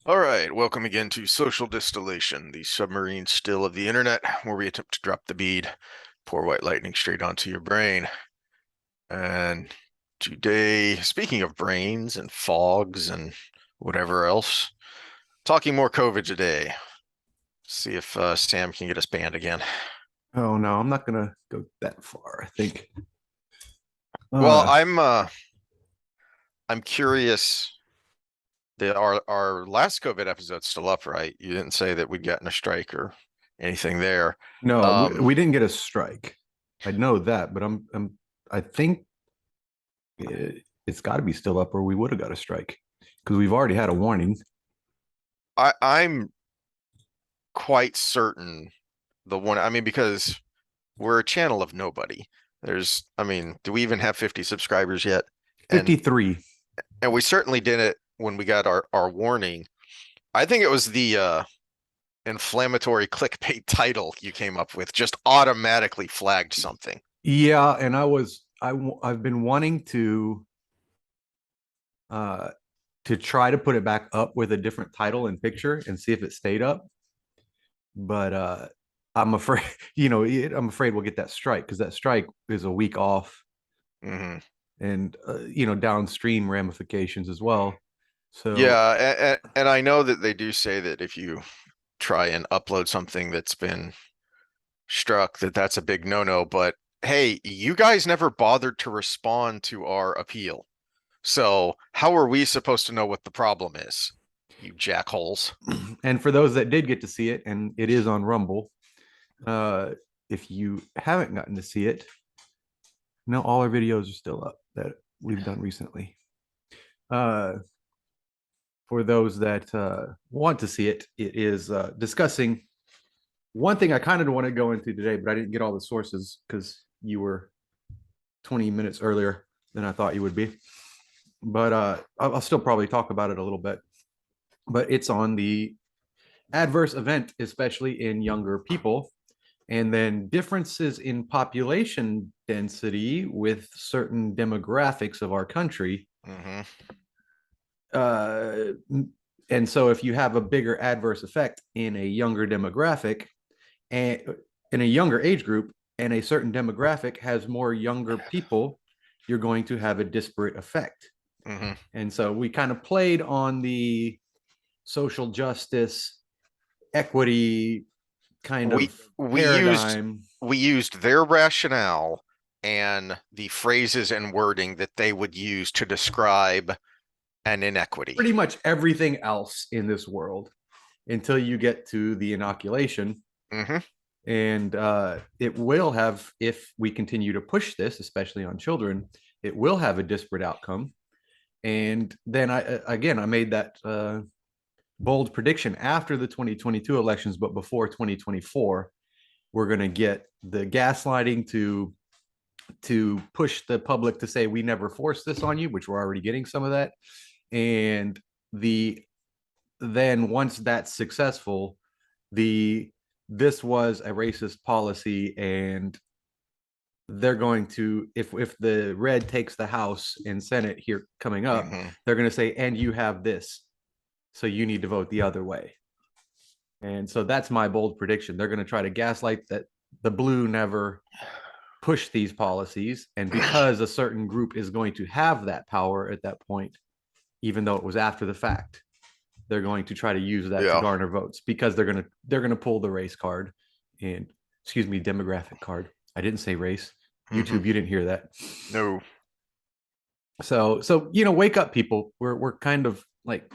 All right, welcome again to Social Distillation, the submarine still of the internet, where we attempt to drop the bead, pour white lightning straight onto your brain. And today, speaking of brains and fogs and whatever else, talking more COVID today. See if Sam can get us banned again. Oh no, I'm not gonna go that far. I think. Well, Uh I'm curious. Our last COVID episode's still up, right? You didn't say that we'd gotten a strike or anything there. no, we, Um, we didn't get a strike. I know that, but I think it's got to be still up, or we would have got a strike because we've already had a warning. I'm quite certain because we're a channel of nobody. Do we even have 50 subscribers yet? And 53. and we certainly did it when we got our warning. I think it was the inflammatory clickbait title you came up with just automatically flagged something. Yeah, and I've been wanting uh to try to put it back up with a different title and picture and see if it stayed up, but I'm afraid, I'm afraid we'll get that strike because that strike is a week off Hmm. and downstream ramifications as well. So Yeah, and I know that they do say that if you try and upload something that's been struck, that's a big no-no, but hey, you guys never bothered to respond to our appeal. So how are we supposed to know what the problem is? You jackholes. and for those that did get to see it, and it is on Rumble, uh, if you haven't gotten to see it, no, all our videos are still up that we've done recently. Uh, for those that want to see it, it is discussing one thing I kind of want to go into today, but I didn't get all the sources because you were 20 minutes earlier than I thought you would be. But I'll still probably talk about it a little bit. But it's on the adverse event, especially in younger people, and then differences in population density with certain demographics of our country. Hmm. Uh, and so, if you have a bigger adverse effect in a younger demographic and in a younger age group, and a certain demographic has more younger people, you're going to have a disparate effect. Hmm. And so, we kind of played on the social justice, equity kind We of we used paradigm. we used their rationale and the phrases and wording that they would use to describe an inequity. Pretty much everything else in this world until you get to the inoculation. Hmm. And it will have, if we continue to push this, especially on children, it will have a disparate outcome. And then I made that bold prediction after the 2022 elections, but before 2024, we're going to get the gaslighting to push the public to say we never forced this on you, which we're already getting some of that. And the then once that's successful, the this was a racist policy, and they're going to, if the red takes the House and Senate here coming up, Hmm. they're going to say, and you have this, so you need to vote the other way. And so that's my bold prediction. They're going to try to gaslight that the blue never push these policies, and because a certain group is going to have that power at that point, even though it was after the fact, they're going to try to use that to Yeah. garner votes because they're going to pull the race card and, excuse me, demographic card. I didn't say race. Hmm. YouTube, you didn't hear that. No. So wake up, people. We're kind of like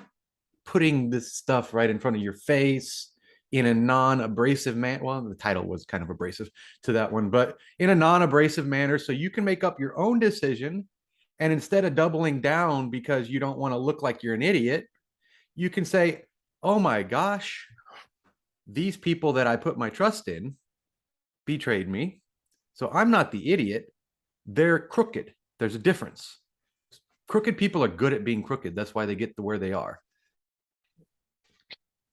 putting this stuff right in front of your face in a non-abrasive manner. Well, the title was kind of abrasive to that one, but in a non-abrasive manner, so you can make up your own decision. And instead of doubling down because you don't want to look like you're an idiot, you can say, "Oh my gosh, these people that I put my trust in betrayed me. So I'm not the idiot. They're crooked. There's a difference. Crooked people are good at being crooked. That's why they get to where they are.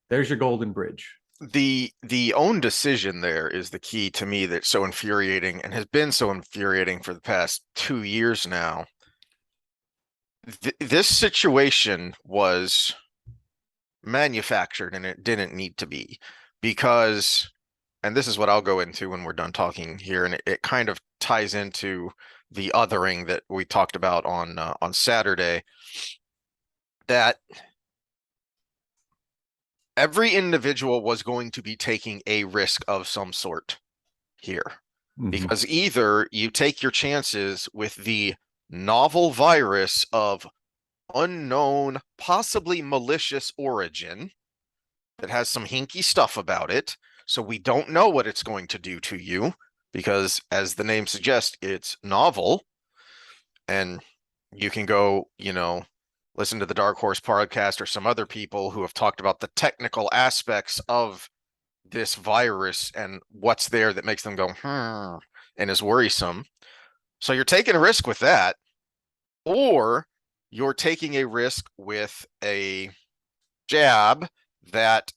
There's your golden bridge." The own decision there is the key to me that's so infuriating and has been so infuriating for the past 2 years now. This situation was manufactured and it didn't need to be because, and this is what I'll go into when we're done talking here, and it kind of ties into the othering that we talked about on Saturday, that every individual was going to be taking a risk of some sort here. Because either you take your chances with the novel virus of unknown, possibly malicious origin that has some hinky stuff about it, so we don't know what it's going to do to you, because as the name suggests, it's novel, and you can go, listen to the Dark Horse podcast or some other people who have talked about the technical aspects of this virus and what's there that makes them go, and is worrisome. So you're taking a risk with that, or you're taking a risk with a jab that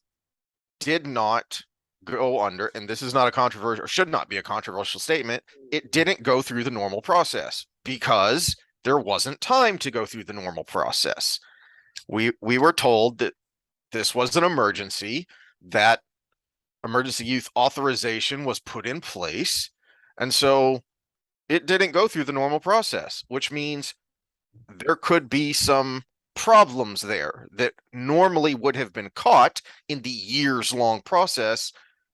did not go under, and this is not a controversial, or should not be a controversial statement, it didn't go through the normal process because there wasn't time to go through the normal process. We were told that this was an emergency, that emergency youth authorization was put in place, and so it didn't go through the normal process, which means there could be some problems there that normally would have been caught in the years-long process,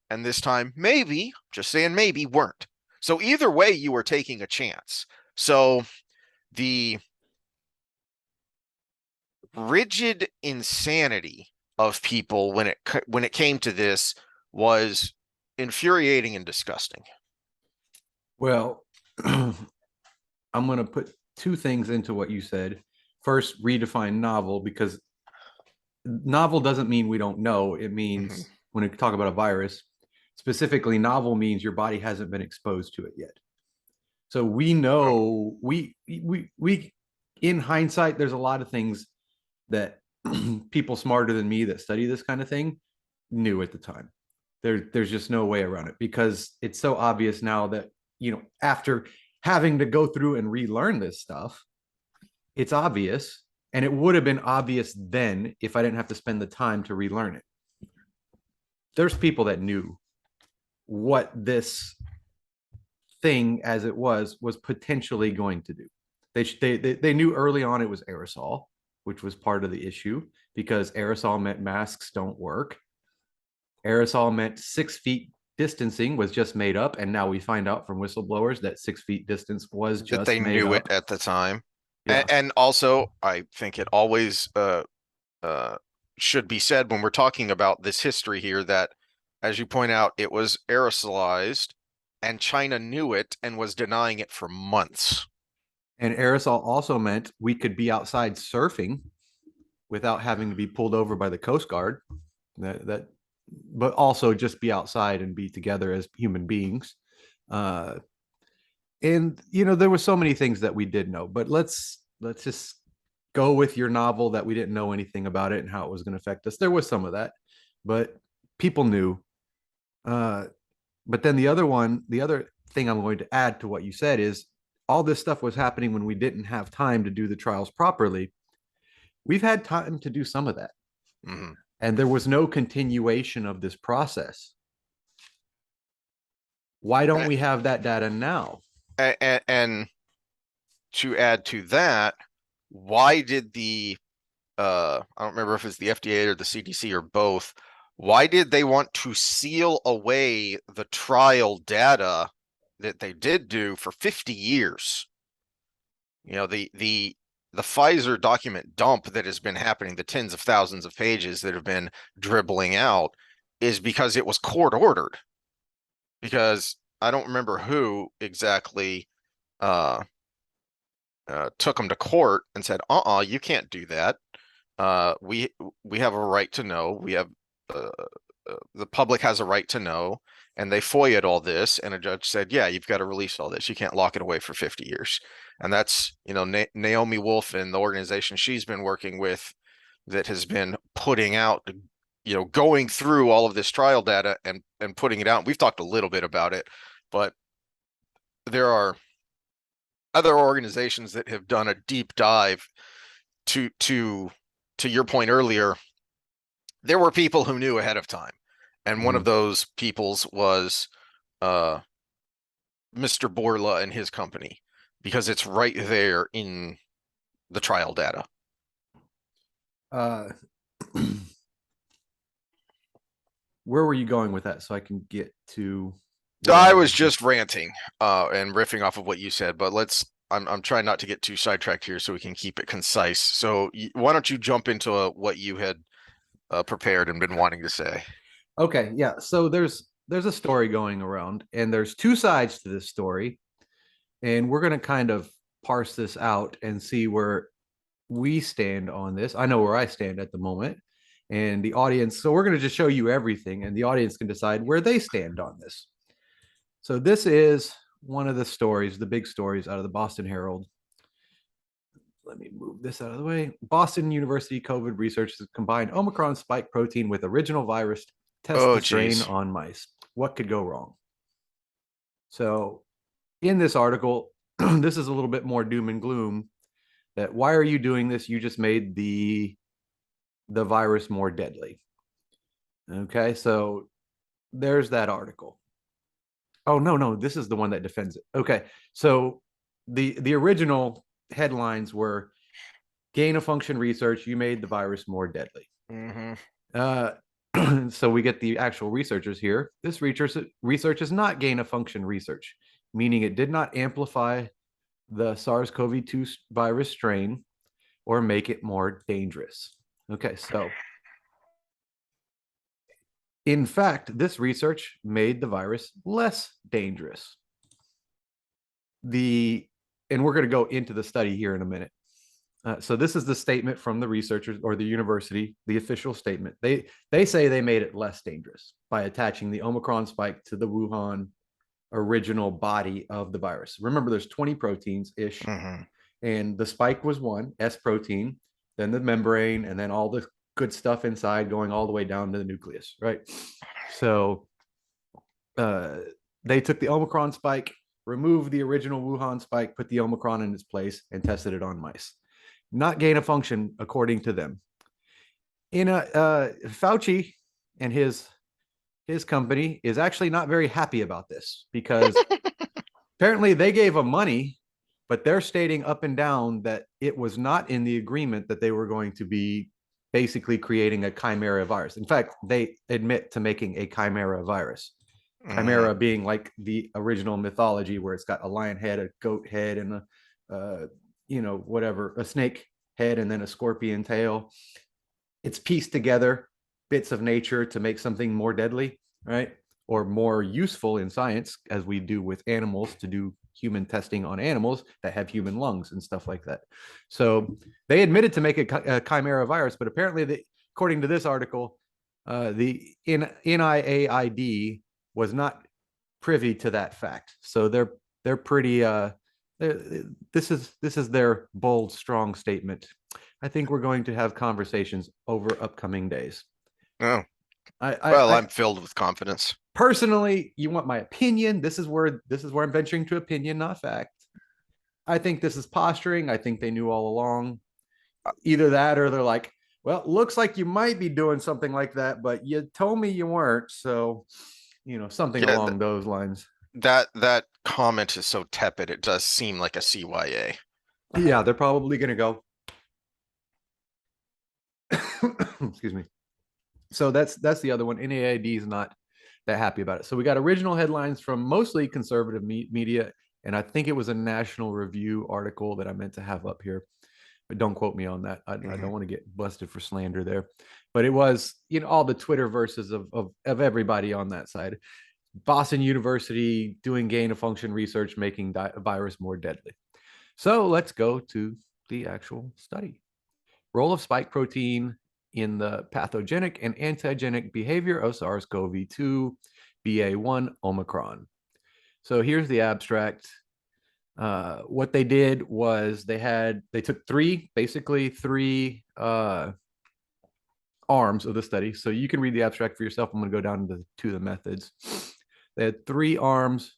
and this time maybe, just saying maybe, weren't. So either way, you were taking a chance. So the rigid insanity of people when it came to this was infuriating and disgusting. Well, I'm going to put two things into what you said. First, redefine novel, because novel doesn't mean we don't know. It means when we talk about a virus, specifically novel means your body hasn't been exposed to it yet. So we know we in hindsight, there's a lot of things that people smarter than me that study this kind of thing knew at the time. There's just no way around it, because it's so obvious now that, after having to go through and relearn this stuff, it's obvious. And it would have been obvious then if I didn't have to spend the time to relearn it. There's people that knew what this thing as it was potentially going to do. They knew early on it was aerosol, which was part of the issue, because aerosol meant masks don't work. Aerosol meant 6 feet distancing was just made up, and now we find out from whistleblowers that 6 feet distance was That just they made knew up. it at the time. Yeah. And also, I think it always should be said when we're talking about this history here that, as you point out, it was aerosolized, and China knew it and was denying it for months. And aerosol also meant we could be outside surfing without having to be pulled over by the Coast Guard. But also just be outside and be together as human beings. And there were so many things that we did know, but let's just go with your novel that we didn't know anything about it and how it was going to affect us. There was some of that, but people knew. But then the other thing I'm going to add to what you said is all this stuff was happening when we didn't have time to do the trials properly. We've had time to do some of that. And there was no continuation of this process. Why don't we have that data now? And to add to that, why did I don't remember if it's the FDA or the CDC or both, why did they want to seal away the trial data that they did do for 50 years? The Pfizer document dump that has been happening, the tens of thousands of pages that have been dribbling out, is because it was court ordered. Because I don't remember who exactly took them to court and said, you can't do that. We have a right to know. We have the public has a right to know, and they FOIA'd all this, and a judge said, yeah, you've got to release all this. You can't lock it away for 50 years. And that's, Naomi Wolf and the organization she's been working with that has been putting out, going through all of this trial data and putting it out. We've talked a little bit about it, but there are other organizations that have done a deep dive to your point earlier, there were people who knew ahead of time, and one of Mhm. those peoples was uh, Mr. Borla and his company, because it's right there in the trial data. Uh, where were you going with that so I can get to what I I wanted was to say? just ranting and riffing off of what you said, but I'm trying not to get too sidetracked here so we can keep it concise. So why don't you jump into what you had prepared and been wanting to say? Okay, yeah. So there's a story going around, and there's two sides to this story, and we're going to kind of parse this out and see where we stand on this. I know where I stand at the moment, and the audience. So we're going to just show you everything, and the audience can decide where they stand on this. So this is one of the stories, the big stories out of the Boston Herald. Let me move this out of the way. Boston University COVID researchers combined Omicron spike protein with original virus, test Oh, the strain geez. on mice. What could go wrong? So in this article, this is a little bit more doom and gloom. That why are you doing this? You just made the virus more deadly. Okay, so there's that article. Oh no, this is the one that defends it. Okay, so the original headlines were gain of function research. You made the virus more deadly. Hmm. Uh, so we get the actual researchers here. This research is not gain of function research, meaning it did not amplify the SARS-CoV-2 virus strain or make it more dangerous. Okay, so in fact, this research made the virus less dangerous. The and we're going to go into the study here in a minute. So this is the statement from the researchers or the university, the official statement. They say they made it less dangerous by attaching the Omicron spike to the Wuhan original body of the virus. Remember, there's 20 proteins ish, Hmm. and the spike was one S protein, then the membrane, and then all the good stuff inside going all the way down to the nucleus, right? So uh, they took the Omicron spike, removed the original Wuhan spike, put the Omicron in its place, and tested it on mice. Not gain of function, according to them. Fauci and his company is actually not very happy about this because apparently they gave him money, but they're stating up and down that it was not in the agreement that they were going to be basically creating a chimera virus. In fact, they admit to making a chimera virus. Hmm. Chimera being like the original mythology where it's got a lion head, a goat head, and whatever, a snake head, and then a scorpion tail. It's pieced together bits of nature to make something more deadly, right? Or more useful in science, as we do with animals to do human testing on animals that have human lungs and stuff like that. So they admitted to make a chimera virus, but apparently, according to this article, the NIAID was not privy to that fact. So they're pretty. This is their bold, strong statement. I think we're going to have conversations over upcoming days. Oh, I, well, I, I I'm filled with confidence. personally, you want my opinion? This is where I'm venturing to opinion, not fact. I think this is posturing. I think they knew all along. Either that, or they're like, well, looks like you might be doing something like that, but you told me you weren't. So, something Yeah, along those lines. that comment is so tepid. It does seem like a CYA. Yeah, they're probably going to go. Excuse me. So that's the other one. NAID is not that happy about it. So we got original headlines from mostly conservative media, and I think it was a National Review article that I meant to have up here, but don't quote me on that. I Hmm. don't want to get busted for slander there, but it was all the Twitter verses of everybody on that side. Boston University doing gain of function research, making virus more deadly. So let's go to the actual study. Role of spike protein in the pathogenic and antigenic behavior of SARS-CoV-2 BA1 Omicron. So here's the abstract. What they did was they took basically three arms of the study. So you can read the abstract for yourself. I'm going to go down to the methods. They had three arms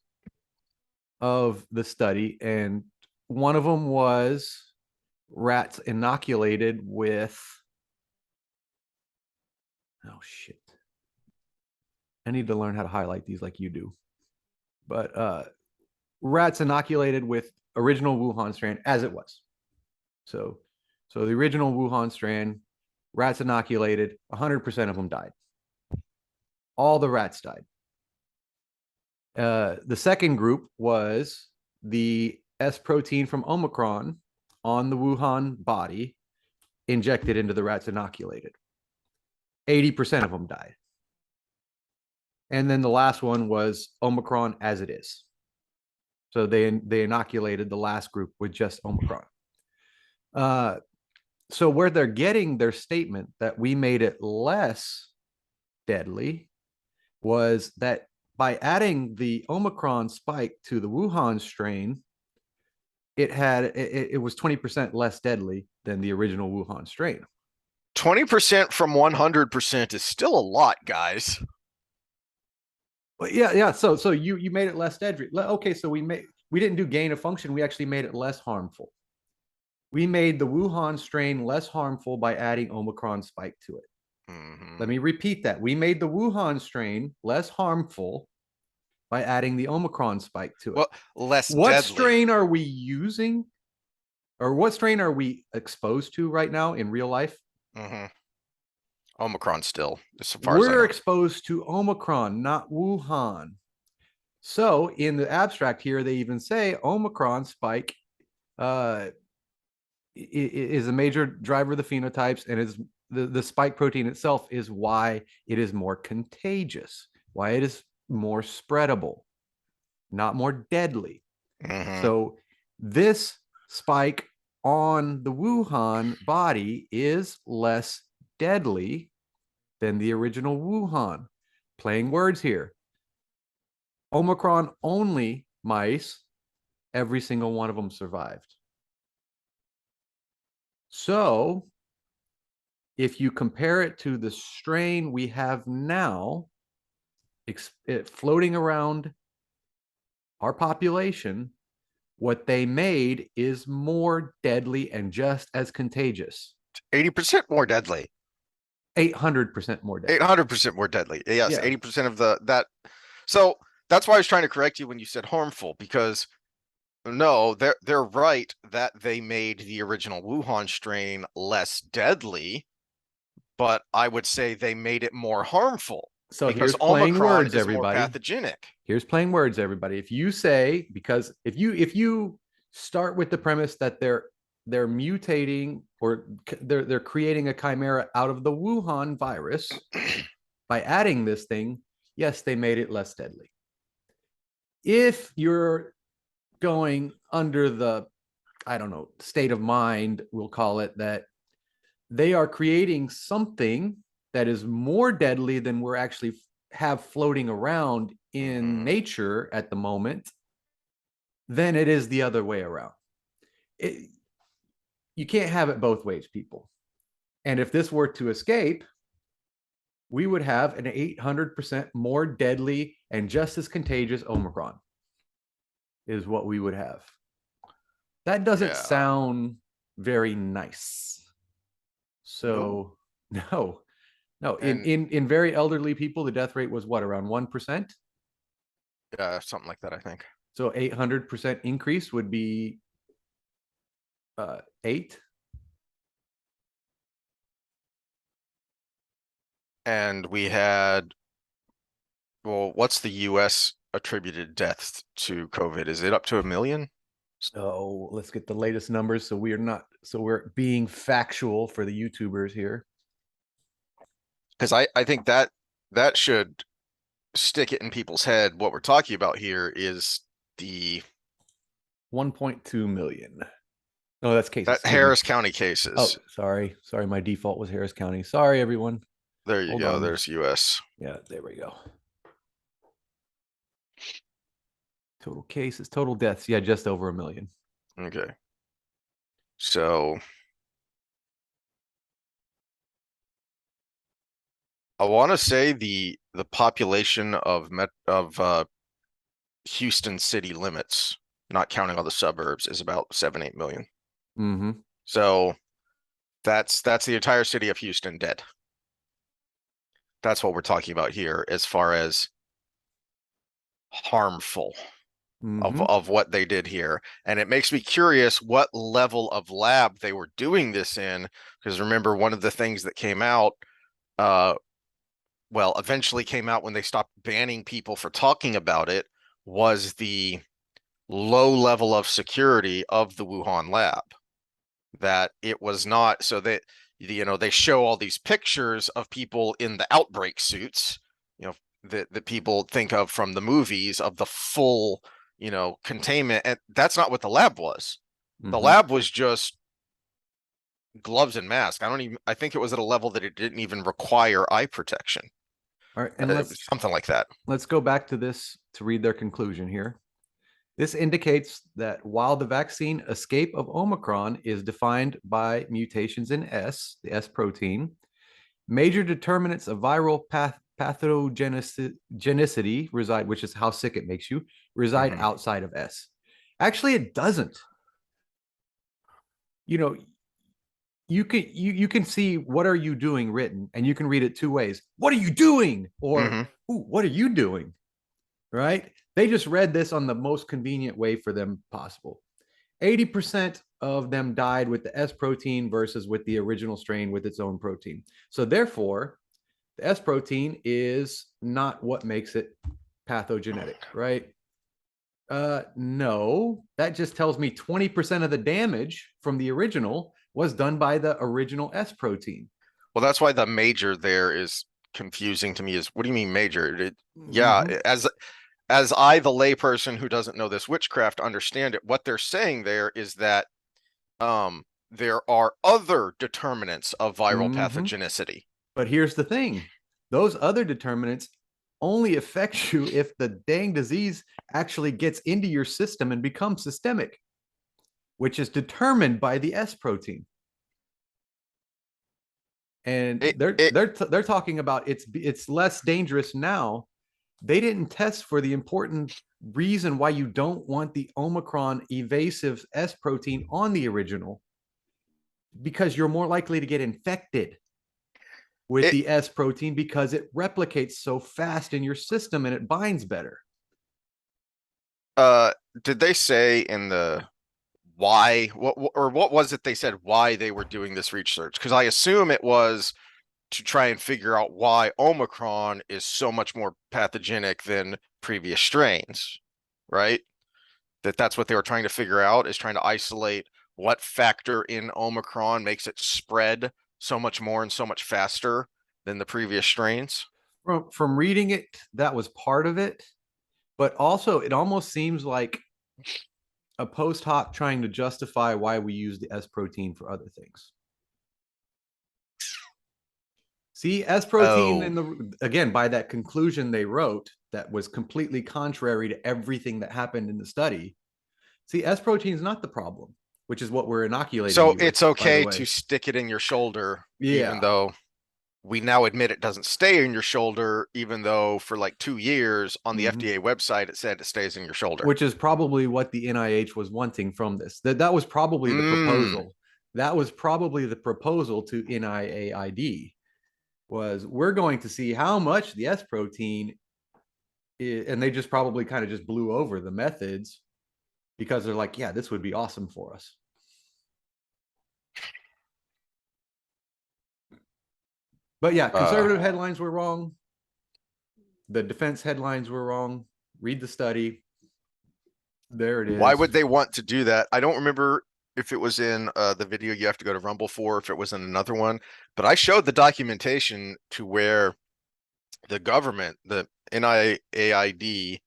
of the study, and one of them was rats inoculated with Oh shit. I need to learn how to highlight these like you do. But rats inoculated with original Wuhan strain as it was. So the original Wuhan strain, rats inoculated, 100% of them died. All the rats died. The second group was the S protein from Omicron on the Wuhan body injected into the rats inoculated. 80% of them died. And then the last one was Omicron as it is. So they inoculated the last group with just Omicron. So where they're getting their statement that we made it less deadly was that by adding the Omicron spike to the Wuhan strain, it was 20% less deadly than the original Wuhan strain. 20% from 100% is still a lot, guys. But yeah. So you made it less deadly. Okay, so we didn't do gain of function. We actually made it less harmful. We made the Wuhan strain less harmful by adding Omicron spike to it. Let me repeat that. We made the Wuhan strain less harmful by adding the Omicron spike to it. Well, less what deadly. Strain are we using? Or what strain are we exposed to right now in real life? Omicron still, as far We're as I know. exposed to Omicron, not Wuhan. So in the abstract here, they even say Omicron spike is a major driver of the phenotypes, and is the spike protein itself is why it is more contagious, why it is more spreadable, not more deadly. So this spike on the Wuhan body is less deadly than the original Wuhan. Playing words here. Omicron only mice, every single one of them survived. So if you compare it to the strain we have now, floating around our population, what they made is more deadly and just as contagious. 80% more deadly. 800% more deadly. 800% more deadly. Yes, Yeah. 80% of that. So that's why I was trying to correct you when you said harmful, because no, they're right that they made the original Wuhan strain less deadly, but I would say they made it more harmful. So because here's playing Omicron words, is everybody. more pathogenic. Here's playing words, everybody. If you say, because if you start with the premise that they're mutating, or they're creating a chimera out of the Wuhan virus by adding this thing, yes, they made it less deadly. If you're going under the, I don't know, state of mind, we'll call it, that they are creating something that is more deadly than we're actually have floating around in nature at the moment, then it is the other way around. You can't have it both ways, people. And if this were to escape, we would have an 800% more deadly and just as contagious Omicron is what we would have. That doesn't sound very nice. So no. In very elderly people, the death rate was what, around 1%? Yeah, something like that, I think. So 800% increase would be 8. And we had, well, what's the US attributed deaths to COVID? Is it up to 1 million? So let's get the latest numbers. So we're being factual for the YouTubers here. Because I think that should stick it in people's head. What we're talking about here is the 1.2 million. No, that's cases. Harris County cases. Oh, sorry. My default was Harris County. Sorry, everyone. There you go. There's US. Yeah, there we go. Total cases, total deaths. Yeah, just over 1 million. Okay. So I want to say the population of Houston city limits, not counting all the suburbs, is about 7-8 million. So that's the entire city of Houston dead. That's what we're talking about here as far as harmful Mm-hmm. of what they did here. And it makes me curious what level of lab they were doing this in, because remember, one of the things that came out, uh, well, eventually came out when they stopped banning people for talking about it, was the low level of security of the Wuhan lab. That it was not so that, they show all these pictures of people in the outbreak suits, that people think of from the movies of the full, containment, and that's not what the lab was. The Mm-hmm. lab was just gloves and mask. I think it was at a level that it didn't even require eye protection. All right, and Something like that. let's go back to this to read their conclusion here. This indicates that while the vaccine escape of Omicron is defined by mutations in S, the S protein, major determinants of viral pathogenicity reside, which is how sick it makes you, reside Mhm. outside of S. Actually, it doesn't. You know, you can see what are you doing written, and you can read it two ways. What are you doing? Or, Mhm. ooh, what are you doing? Right? They just read this on the most convenient way for them possible. 80% of them died with the S protein versus with the original strain with its own protein. So therefore, the S protein is not what makes it pathogenic, right? No, that just tells me 20% of the damage from the original was done by the original S protein. Well, that's why the major there is confusing to me. Is what do you mean major? Yeah, Mm-hmm. as I, the layperson who doesn't know this witchcraft, understand it, what they're saying there is that there are other determinants of viral Mm-hmm. pathogenicity. But here's the thing, those other determinants only affect you if the dang disease actually gets into your system and becomes systemic, which is determined by the S protein. And It they're it they're they're talking about it's less dangerous now. They didn't test for the important reason why you don't want the Omicron evasive S protein on the original, because you're more likely to get infected with it the S protein because it replicates so fast in your system and it binds better. uh did they say in the why what was it they said why they were doing this research? Because I assume it was to try and figure out why Omicron is so much more pathogenic than previous strains, right? That's what they were trying to figure out, is trying to isolate what factor in Omicron makes it spread so much more and so much faster than the previous strains. From reading it, that was part of it, but also it almost seems like a post hoc trying to justify why we use the S protein for other things. See, S protein Oh, in the again by that conclusion they wrote that was completely contrary to everything that happened in the study. See, S protein is not the problem, which is what we're inoculating so you with, it's by the okay to way. stick it in your shoulder, even Yeah. though we now admit it doesn't stay in your shoulder, even though for like 2 years on the Mm-hmm. FDA website it said it stays in your shoulder. Which is probably what the NIH was wanting from this. That was probably the Mm. proposal. That was probably the proposal to NIAID was we're going to see how much the S protein is, and they just probably kind of just blew over the methods because they're like, yeah, this would be awesome for us. But yeah, Uh, conservative headlines were wrong. The defense headlines were wrong. Read the study. There it why is. would they want to do that? I don't remember if it was in the video you have to go to Rumble for, if it was in another one, but I showed the documentation to where the government, the NIAID,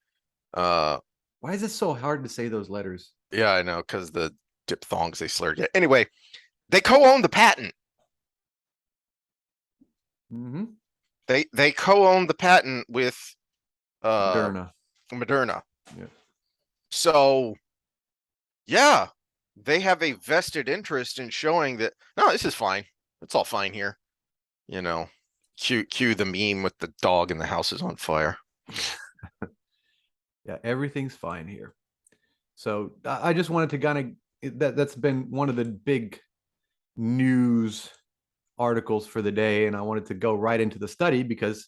uh, Why is it so hard to say those letters? yeah, I know, because the diphthongs they slurred. Yeah. Anyway, they co-own the patent. Mm-hmm. They co-own the patent with uh Moderna. Moderna. Yeah. So yeah, they have a vested interest in showing that no, this is fine. It's all fine here. You know, cue the meme with the dog and the house is on fire. Yeah, everything's fine here. So I just wanted to kind of that's been one of the big news articles for the day, and I wanted to go right into the study because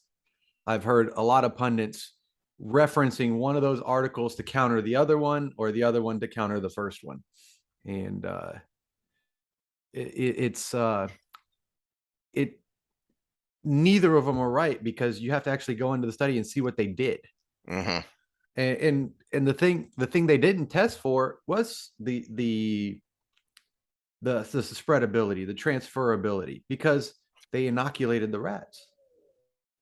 I've heard a lot of pundits referencing one of those articles to counter the other one, or the other one to counter the first one. And it's it neither of them are right, because you have to actually go into the study and see what they did. Hmm. And the thing they didn't test for was the spreadability, the transferability, because they inoculated the rats.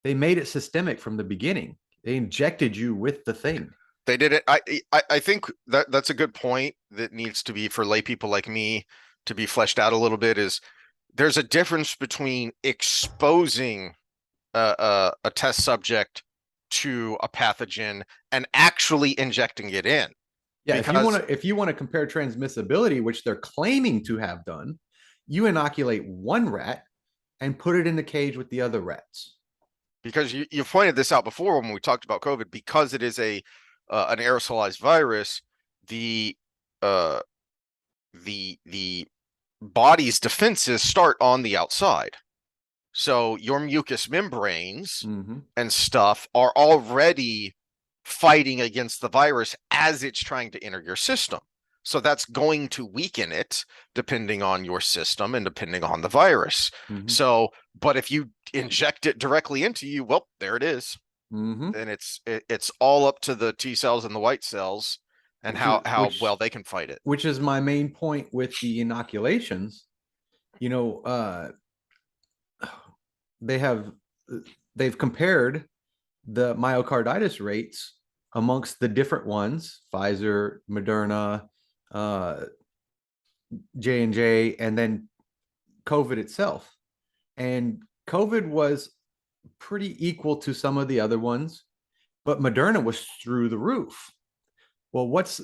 They made it systemic from the beginning. They injected you with the thing. They did it. I think that that's a good point that needs to be for lay people like me to be fleshed out a little bit. Is there's a difference between exposing a test subject to a pathogen and actually injecting it in. Yeah, Because if you want to compare transmissibility, which they're claiming to have done, you inoculate one rat and put it in the cage with the other rats. because you pointed this out before when we talked about COVID, because it is a an aerosolized virus, the uh the body's defenses start on the outside. So your mucous membranes Mm-hmm. and stuff are already fighting against the virus as it's trying to enter your system. So that's going to weaken it depending on your system and depending on the virus. Mm-hmm. So, but if you inject it directly into you, well, there it is. Mm-hmm. Then it's all up to the T cells and the white cells and how well they can fight it. Which is my main point with the inoculations. You know, they have they've compared the myocarditis rates amongst the different ones: Pfizer, Moderna, uh, J&J, and then COVID itself. And COVID was pretty equal to some of the other ones, but Moderna was through the roof. Well, what's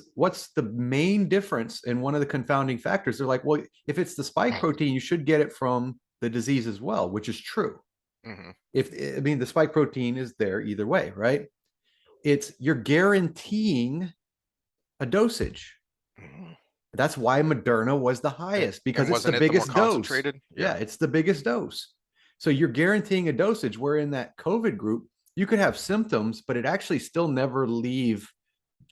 the main difference? And one of the confounding factors, they're like, well, if it's the spike protein, you should get it from the disease as well, which is true. Mm-hmm. I mean, the spike protein is there either way, right? You're guaranteeing a dosage. Mm-hmm. That's why Moderna was the highest, because And it's the wasn't it the more biggest dose. concentrated? Yeah, it's the biggest dose. So you're guaranteeing a dosage, where in that COVID group, you could have symptoms, but it actually still never leave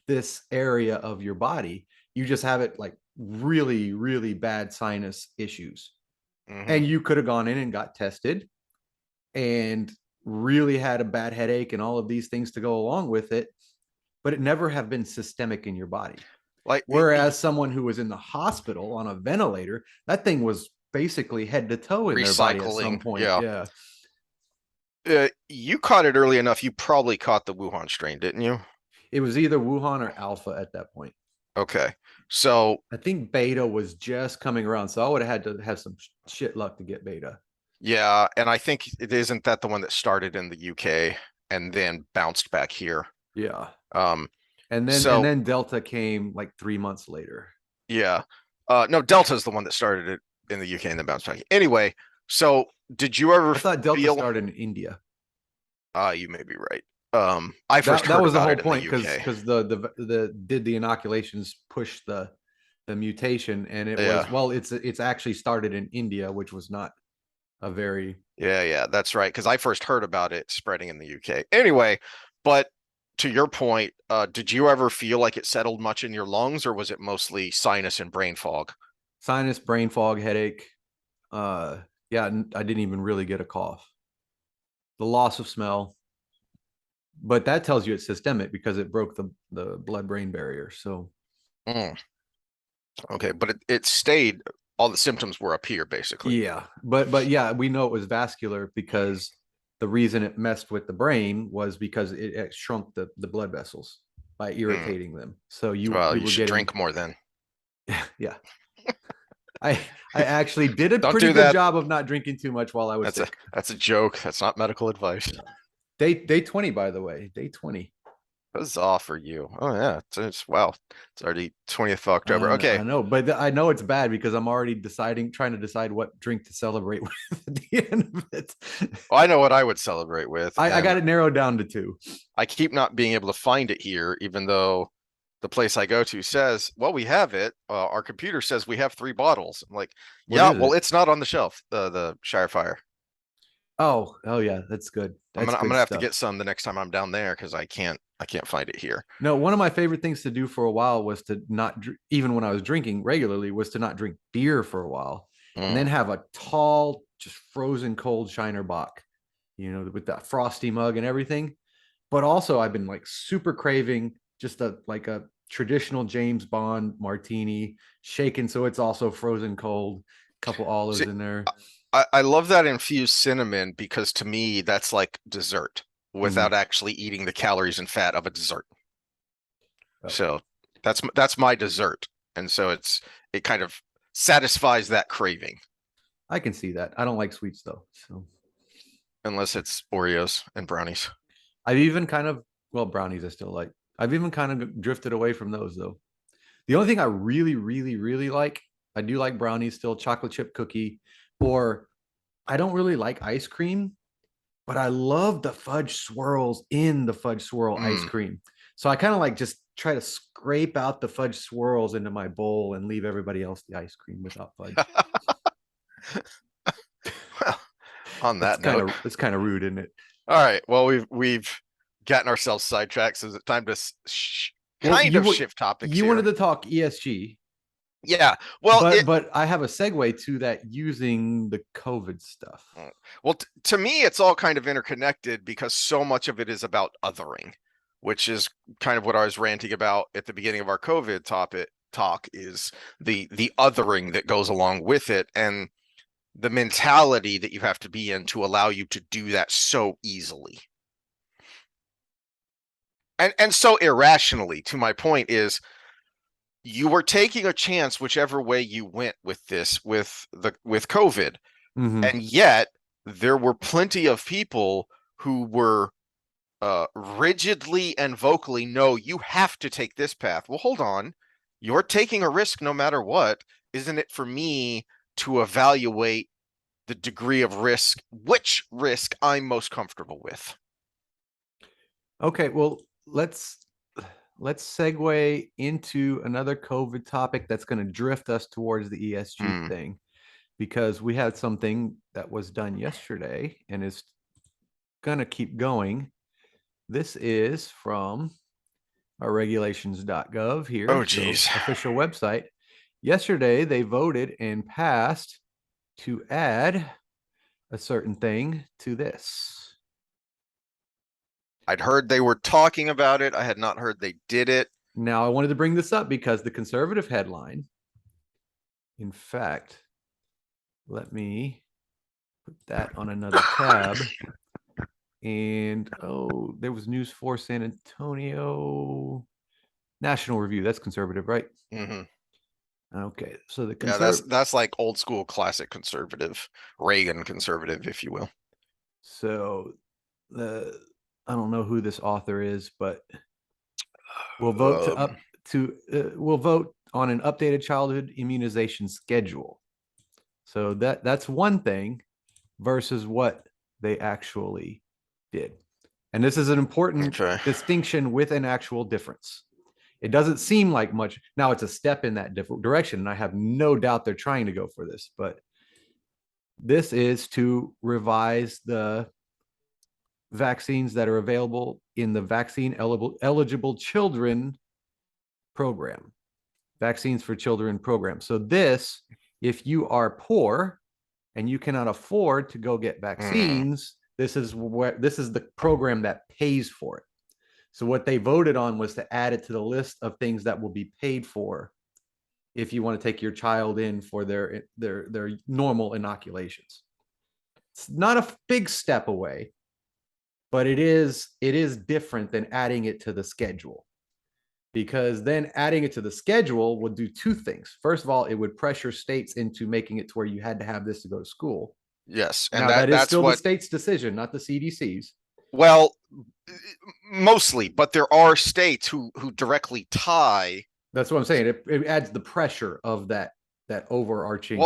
this area of your body. You just have it like really, really bad sinus issues. Mm-hmm. And you could have gone in and got tested and really had a bad headache and all of these things to go along with it, but it never have been systemic in your body. Like Whereas someone who was in the hospital on a ventilator, that thing was basically head to toe in their body at some recycling, point. yeah. Yeah. You caught it early enough. You probably caught the Wuhan strain, didn't you? It was either Wuhan or Alpha at that point. Okay. So I think Beta was just coming around. So I would have had to have some shit luck to get Beta. yeah, and I think it isn't that the one that started in the UK and then bounced back here. Yeah. Um, And so then Delta came like 3 months later. yeah. No, Delta's the one that started it in the UK and then bounced back. Anyway, so did you ever I thought Delta feel started in India. you may be right. I first That heard was the about whole it in point, the UK. because the inoculations push the mutation, and it Yeah. was, well, it's actually started in India, which was not a very Yeah, that's right. Because I first heard about it spreading in the UK. Anyway, but to your point, did you ever feel like it settled much in your lungs, or was it mostly sinus and brain fog? sinus, brain fog, headache. Yeah, I didn't even really get a cough. The loss of smell, but that tells you it's systemic because it broke the blood brain barrier. So Mm, okay, but it stayed. All the symptoms were up here, basically. yeah, but yeah, we know it was vascular, because the reason it messed with the brain was because it shrunk the blood vessels by Mm. irritating them. So Well, you you were should getting, drink more then. yeah. I I actually did a Don't pretty do good that. job of not drinking too much while I was sick. That's a joke. That's not medical advice. Day 20, by the way, day 20. Huzzah for you. Oh yeah, it's wow. It's already 20th of October. Okay. I know, but I know it's bad because I'm already trying to decide what drink to celebrate with at the end of it. Well, I know what I would celebrate with. I And got it narrowed down to two. I keep not being able to find it here, even though the place I go to says, well, we have it. Our computer says we have 3 bottles. I'm like, What yeah, is well, it? it's not on the shelf, the Shire Fire. Oh yeah, that's good. That's I'm good gonna have to stuff. get some the next time I'm down there because I can't find it here. No, one of my favorite things to do for a while was to not, even when I was drinking regularly, was to not drink beer for a while and then Mm. have a tall, just frozen cold Shiner Bock, with that frosty mug and everything. But also, I've been like super craving just a traditional James Bond martini, shaken so it's also frozen cold, couple olives See, in there. I love that infused cinnamon because to me that's like dessert Mhm. without actually eating the calories and fat of a dessert. Oh, So that's my dessert, and so it kind of satisfies that craving, I can see that. I don't like sweets though, so unless it's Oreos and brownies. I've even kind of, well, brownies I still like. I've even kind of drifted away from those though. The only thing I really, really, really like, I do like brownies still, chocolate chip cookie, or I don't really like ice cream, but I love the fudge swirls in the fudge swirl ice Mm. cream. So I kind of like just try to scrape out the fudge swirls into my bowl and leave everybody else the ice cream without fudge. Well, on That's that kind note, of that's kind of rude, isn't it? all right. Well, we've gotten ourselves sidetracked, so it's time to Well, kind of shift topics you wanted here. to talk ESG, Yeah. Well, but I have a segue to that using the COVID stuff. well, to me, it's all kind of interconnected because so much of it is about othering, which is kind of what I was ranting about at the beginning of our COVID topic talk is the othering that goes along with it and the mentality that you have to be in to allow you to do that so easily. And so irrationally, to my point is you were taking a chance whichever way you went with this with COVID. Mm-hmm. And yet there were plenty of people who were rigidly and vocally, no, you have to take this path. Well, hold on. You're taking a risk no matter what. Isn't it for me to evaluate the degree of risk, which risk I'm most comfortable with? Okay, well, let's segue into another COVID topic that's going to drift us towards the ESG Hmm. thing because we had something that was done yesterday and is going to keep going. This is from our regulations.gov Oh, here, the geez. official website. Yesterday, they voted and passed to add a certain thing to this. I'd heard they were talking about it. I had not heard they did it. Now, I wanted to bring this up because the conservative headline, in fact, let me put that on another tab. And oh, there was News for San Antonio National Review. That's conservative, right? Mhm. Okay, so the Yeah, conservative. that's like old school classic conservative, Reagan conservative, if you will. So the I don't know who this author is, but we'll vote to Um, up to we'll vote on an updated childhood immunization schedule. So that's one thing versus what they actually did. And this is an important okay. distinction with an actual difference. It doesn't seem like much. Now it's a step in that different direction. And I have no doubt they're trying to go for this, but this is to revise the vaccines that are available in the vaccine eligible children program, vaccines for children program. So this, if you are poor and you cannot afford to go get Mm, vaccines, this is the program that pays for it. So what they voted on was to add it to the list of things that will be paid for if you want to take your child in for their normal inoculations. It's not a big step away, but it is different than adding it to the schedule because then adding it to the schedule would do two things. First of all, it would pressure states into making it to where you had to have this to go to school. yes, and Now, that is that's still the what. state's decision, not the CDC's. Well, mostly, but there are states who directly tie. That's what I'm saying. It adds the pressure of that Well, overarching.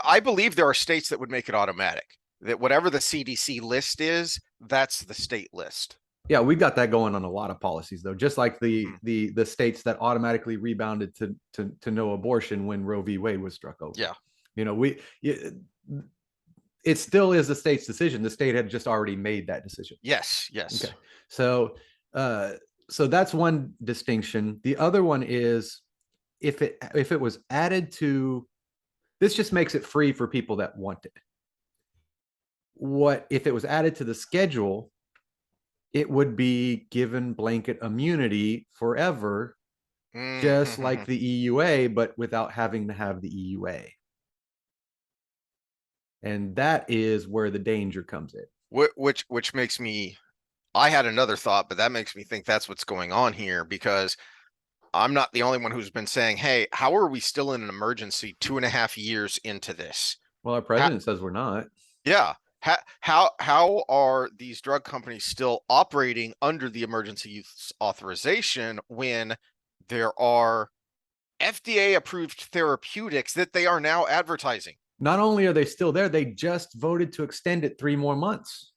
I believe there are states that would make it automatic. That whatever the CDC list is, that's the state list. Yeah, we got that going on a lot of policies though. Just like the Mhm. the states that automatically rebounded to no abortion when Roe v. Wade was struck over. Yeah. You know, it still is the state's decision. The state had just already made that decision. Yes. Okay, Yes. so uh, so that's one distinction. The other one is if it was added to, this just makes it free for people that want it. What if it was added to the schedule? It would be given blanket immunity forever, just like Mhm. the EUA, but without having to have the EUA. And that is where the danger comes in. Which makes me. I had another thought, but that makes me think that's what's going on here because I'm not the only one who's been saying, "Hey, how are we still in an emergency 2.5 years into this?" Well, our How, president says we're not. yeah. How are these drug companies still operating under the emergency use authorization when there are FDA approved therapeutics that they are now advertising? Not only are they still there, they just voted to extend it 3 more months.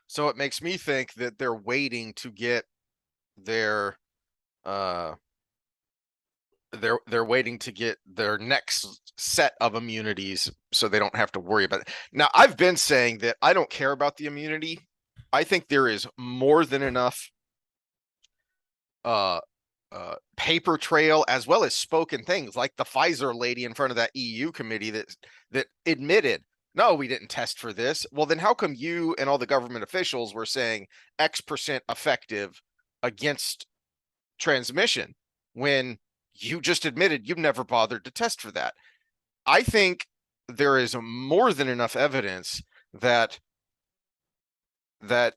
So it makes me think that they're waiting to get their uh they're waiting to get their next set of immunities so they don't have to worry about it. Now, I've been saying that I don't care about the immunity. I think there is more than enough uh paper trail as well as spoken things like the Pfizer lady in front of that EU committee that admitted, no, we didn't test for this. Well, then how come you and all the government officials were saying X% effective against transmission when you just admitted you've never bothered to test for that? I think there is more than enough evidence that that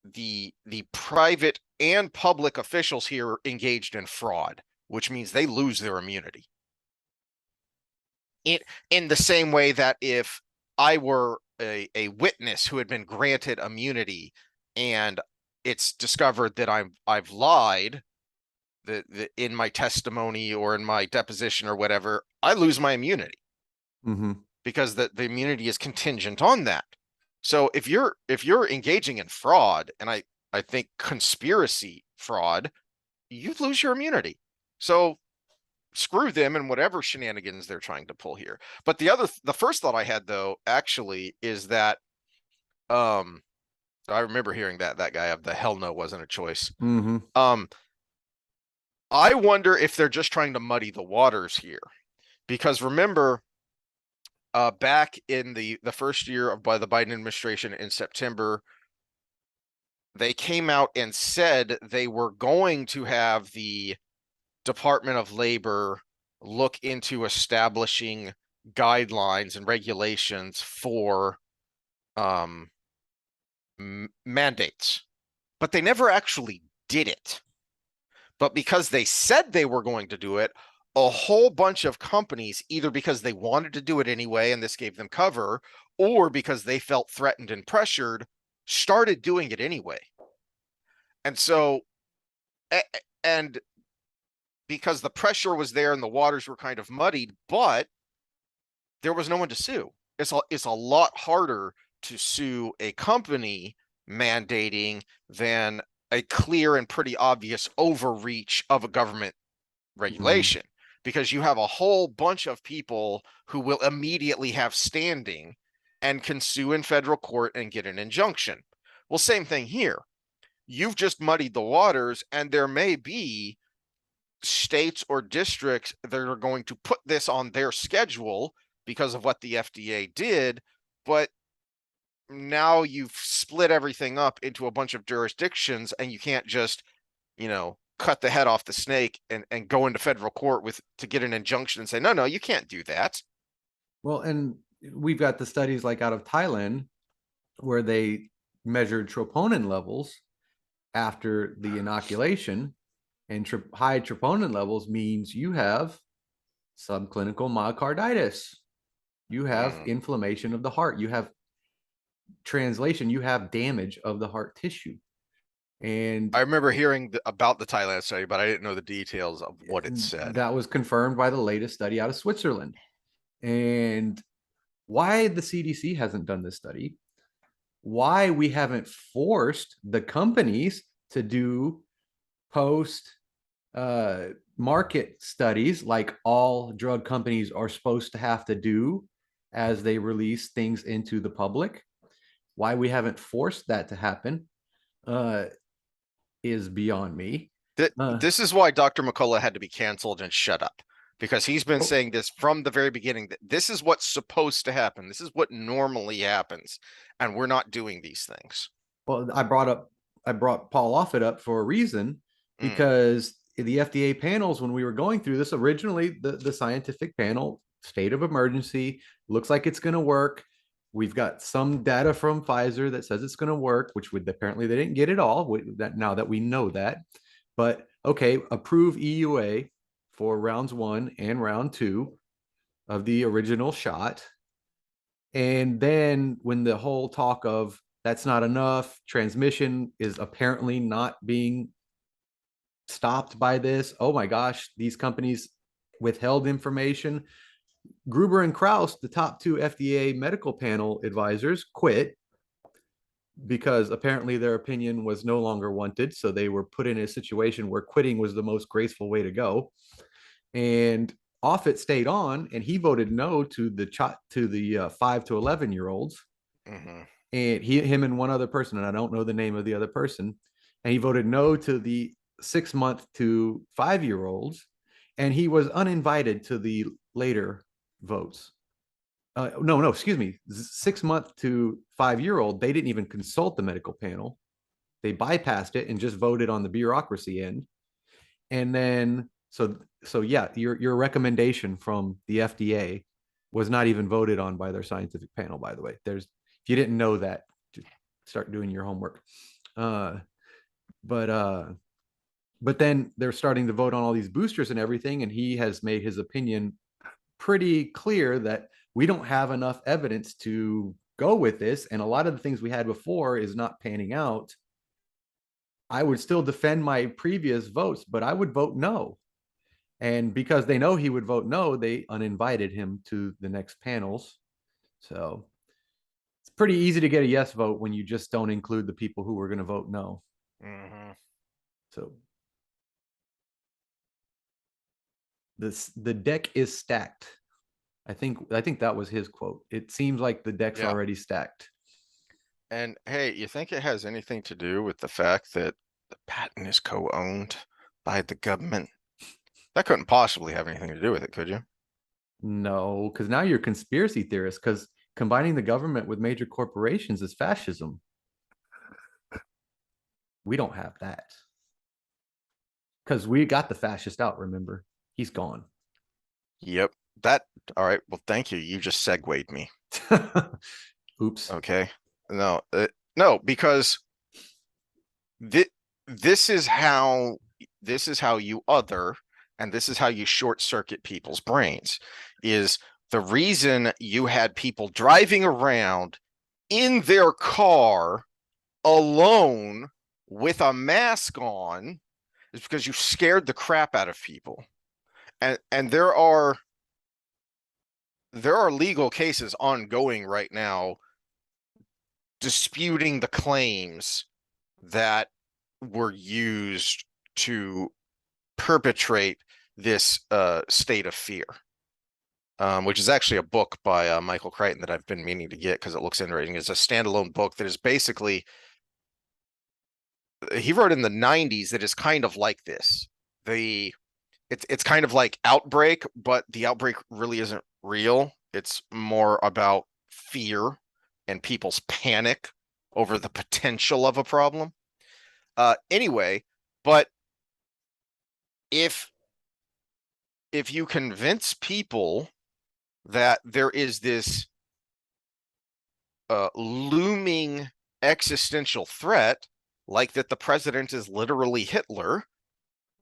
the private and public officials here engaged in fraud, which means they lose their immunity. In the same way that if I were a witness who had been granted immunity and it's discovered that I've lied the in my testimony or in my deposition or whatever, I lose my immunity because the immunity is contingent on that. So if you're engaging in fraud, and I think conspiracy fraud, you lose your immunity. So screw them and whatever shenanigans they're trying to pull here. But the first thought I had though actually is that um I remember hearing that guy of the hell no wasn't a choice. Um I wonder if they're just trying to muddy the waters here because remember back in the first year of by the Biden administration in September, they came out and said they were going to have the Department of Labor look into establishing guidelines and regulations for um, mandates, but they never actually did it. But because they said they were going to do it, a whole bunch of companies, either because they wanted to do it anyway and this gave them cover, or because they felt threatened and pressured, started doing it anyway. And so, and because the pressure was there and the waters were kind of muddied, but there was no one to sue. It's a lot harder to sue a company mandating than a clear and pretty obvious overreach of a government regulation because you have a whole bunch of people who will immediately have standing and can sue in federal court and get an injunction. Well, same thing here. You've just muddied the waters, and there may be states or districts that are going to put this on their schedule because of what the FDA did, but now you've split everything up into a bunch of jurisdictions and you can't just, cut the head off the snake and go into federal court with to get an injunction and say, no, you can't do that. Well, and we've got the studies like out of Thailand where they measured troponin levels after the inoculation, and high troponin levels means you have subclinical myocarditis. You have inflammation of the heart. You have translation. You have damage of the heart tissue. And I remember hearing about the Thailand study, but I didn't know the details of what it said. that was confirmed by the latest study out of Switzerland. And why the CDC hasn't done this study why we haven't forced the companies to do post market studies like all drug companies are supposed to have to do as they release things into the public. Why we haven't forced that to happen uh, is beyond me. This is why Dr. McCullough had to be canceled and shut up, because he's been Oh, saying this from the very beginning, that this is what's supposed to happen. This is what normally happens, and we're not doing these things. well, I brought Paul Offit up for a reason, Mm, because the FDA panels, when we were going through this originally, the scientific panel, state of emergency, looks like it's going to work. We've got some data from Pfizer that says it's going to work, which would apparently they didn't get it all. That now that we know that, but okay, approve EUA for rounds 1 and round 2 of the original shot. And then when the whole talk of that's not enough, transmission is apparently not being stopped by this. Oh my gosh, these companies withheld information. Gruber and Kraus, the top 2 FDA medical panel advisors, quit because apparently their opinion was no longer wanted. So they were put in a situation where quitting was the most graceful way to go. And Offit stayed on, and he voted no to the 5 to 11-year-olds. mhm. And him and one other person, and I don't know the name of the other person, and he voted no to the 6 month to 5-year-olds, and he was uninvited to the later votes. No, excuse me, 6 month to 5-year-old. They didn't even consult the medical panel. They bypassed it and just voted on the bureaucracy end. And then so yeah, your recommendation from the FDA was not even voted on by their scientific panel, by the way. There's if you didn't know that, start doing your homework. Uh, but uh, but then they're starting to vote on all these boosters and everything, and he has made his opinion pretty clear that we don't have enough evidence to go with this, and a lot of the things we had before is not panning out. I would still defend my previous votes, but I would vote no. And because they know he would vote no, they uninvited him to the next panels. So it's pretty easy to get a yes vote when you just don't include the people who were going to vote no. Mhm. So the deck is stacked. I think that was his quote. It seems like the deck's Yeah. already stacked. And hey, you think it has anything to do with the fact that the patent is co-owned by the government? That couldn't possibly have anything to do with it, could you? No, because now you're conspiracy theorists. Because combining the government with major corporations is fascism. We don't have that because we got the fascist out. Remember, he's gone. Yep. That, all right. Well, thank you. You just segued me. Oops. Okay. No, no, because this this is how this is how you other and this is how you short circuit people's brains. Is the reason you had people driving around in their car alone with a mask on is because you scared the crap out of people. And there are legal cases ongoing right now disputing the claims that were used to perpetrate this state of fear, which is actually a book by Michael Crichton that I've been meaning to get because it looks interesting. It's a standalone book that is basically, he wrote in the 90s that is kind of like this. It's kind of like Outbreak, but the outbreak really isn't real. It's more about fear and people's panic over the potential of a problem. Anyway, but if you convince people that there is this looming existential threat, like that the president is literally Hitler,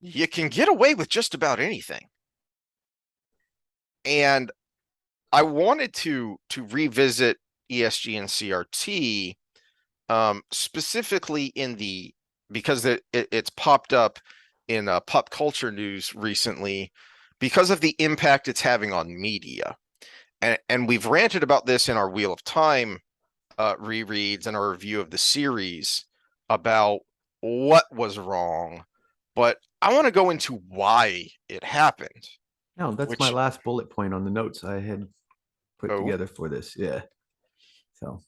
you can get away with just about anything. And I wanted to revisit ESG and CRT, specifically in the because it's popped up in pop culture news recently because of the impact it's having on media. And we've ranted about this in our Wheel of Time rereads and a review of the series about what was wrong, but I want to go into why it happened, No, that's my which, last bullet point on the notes I had put oh, together for this. Yeah. So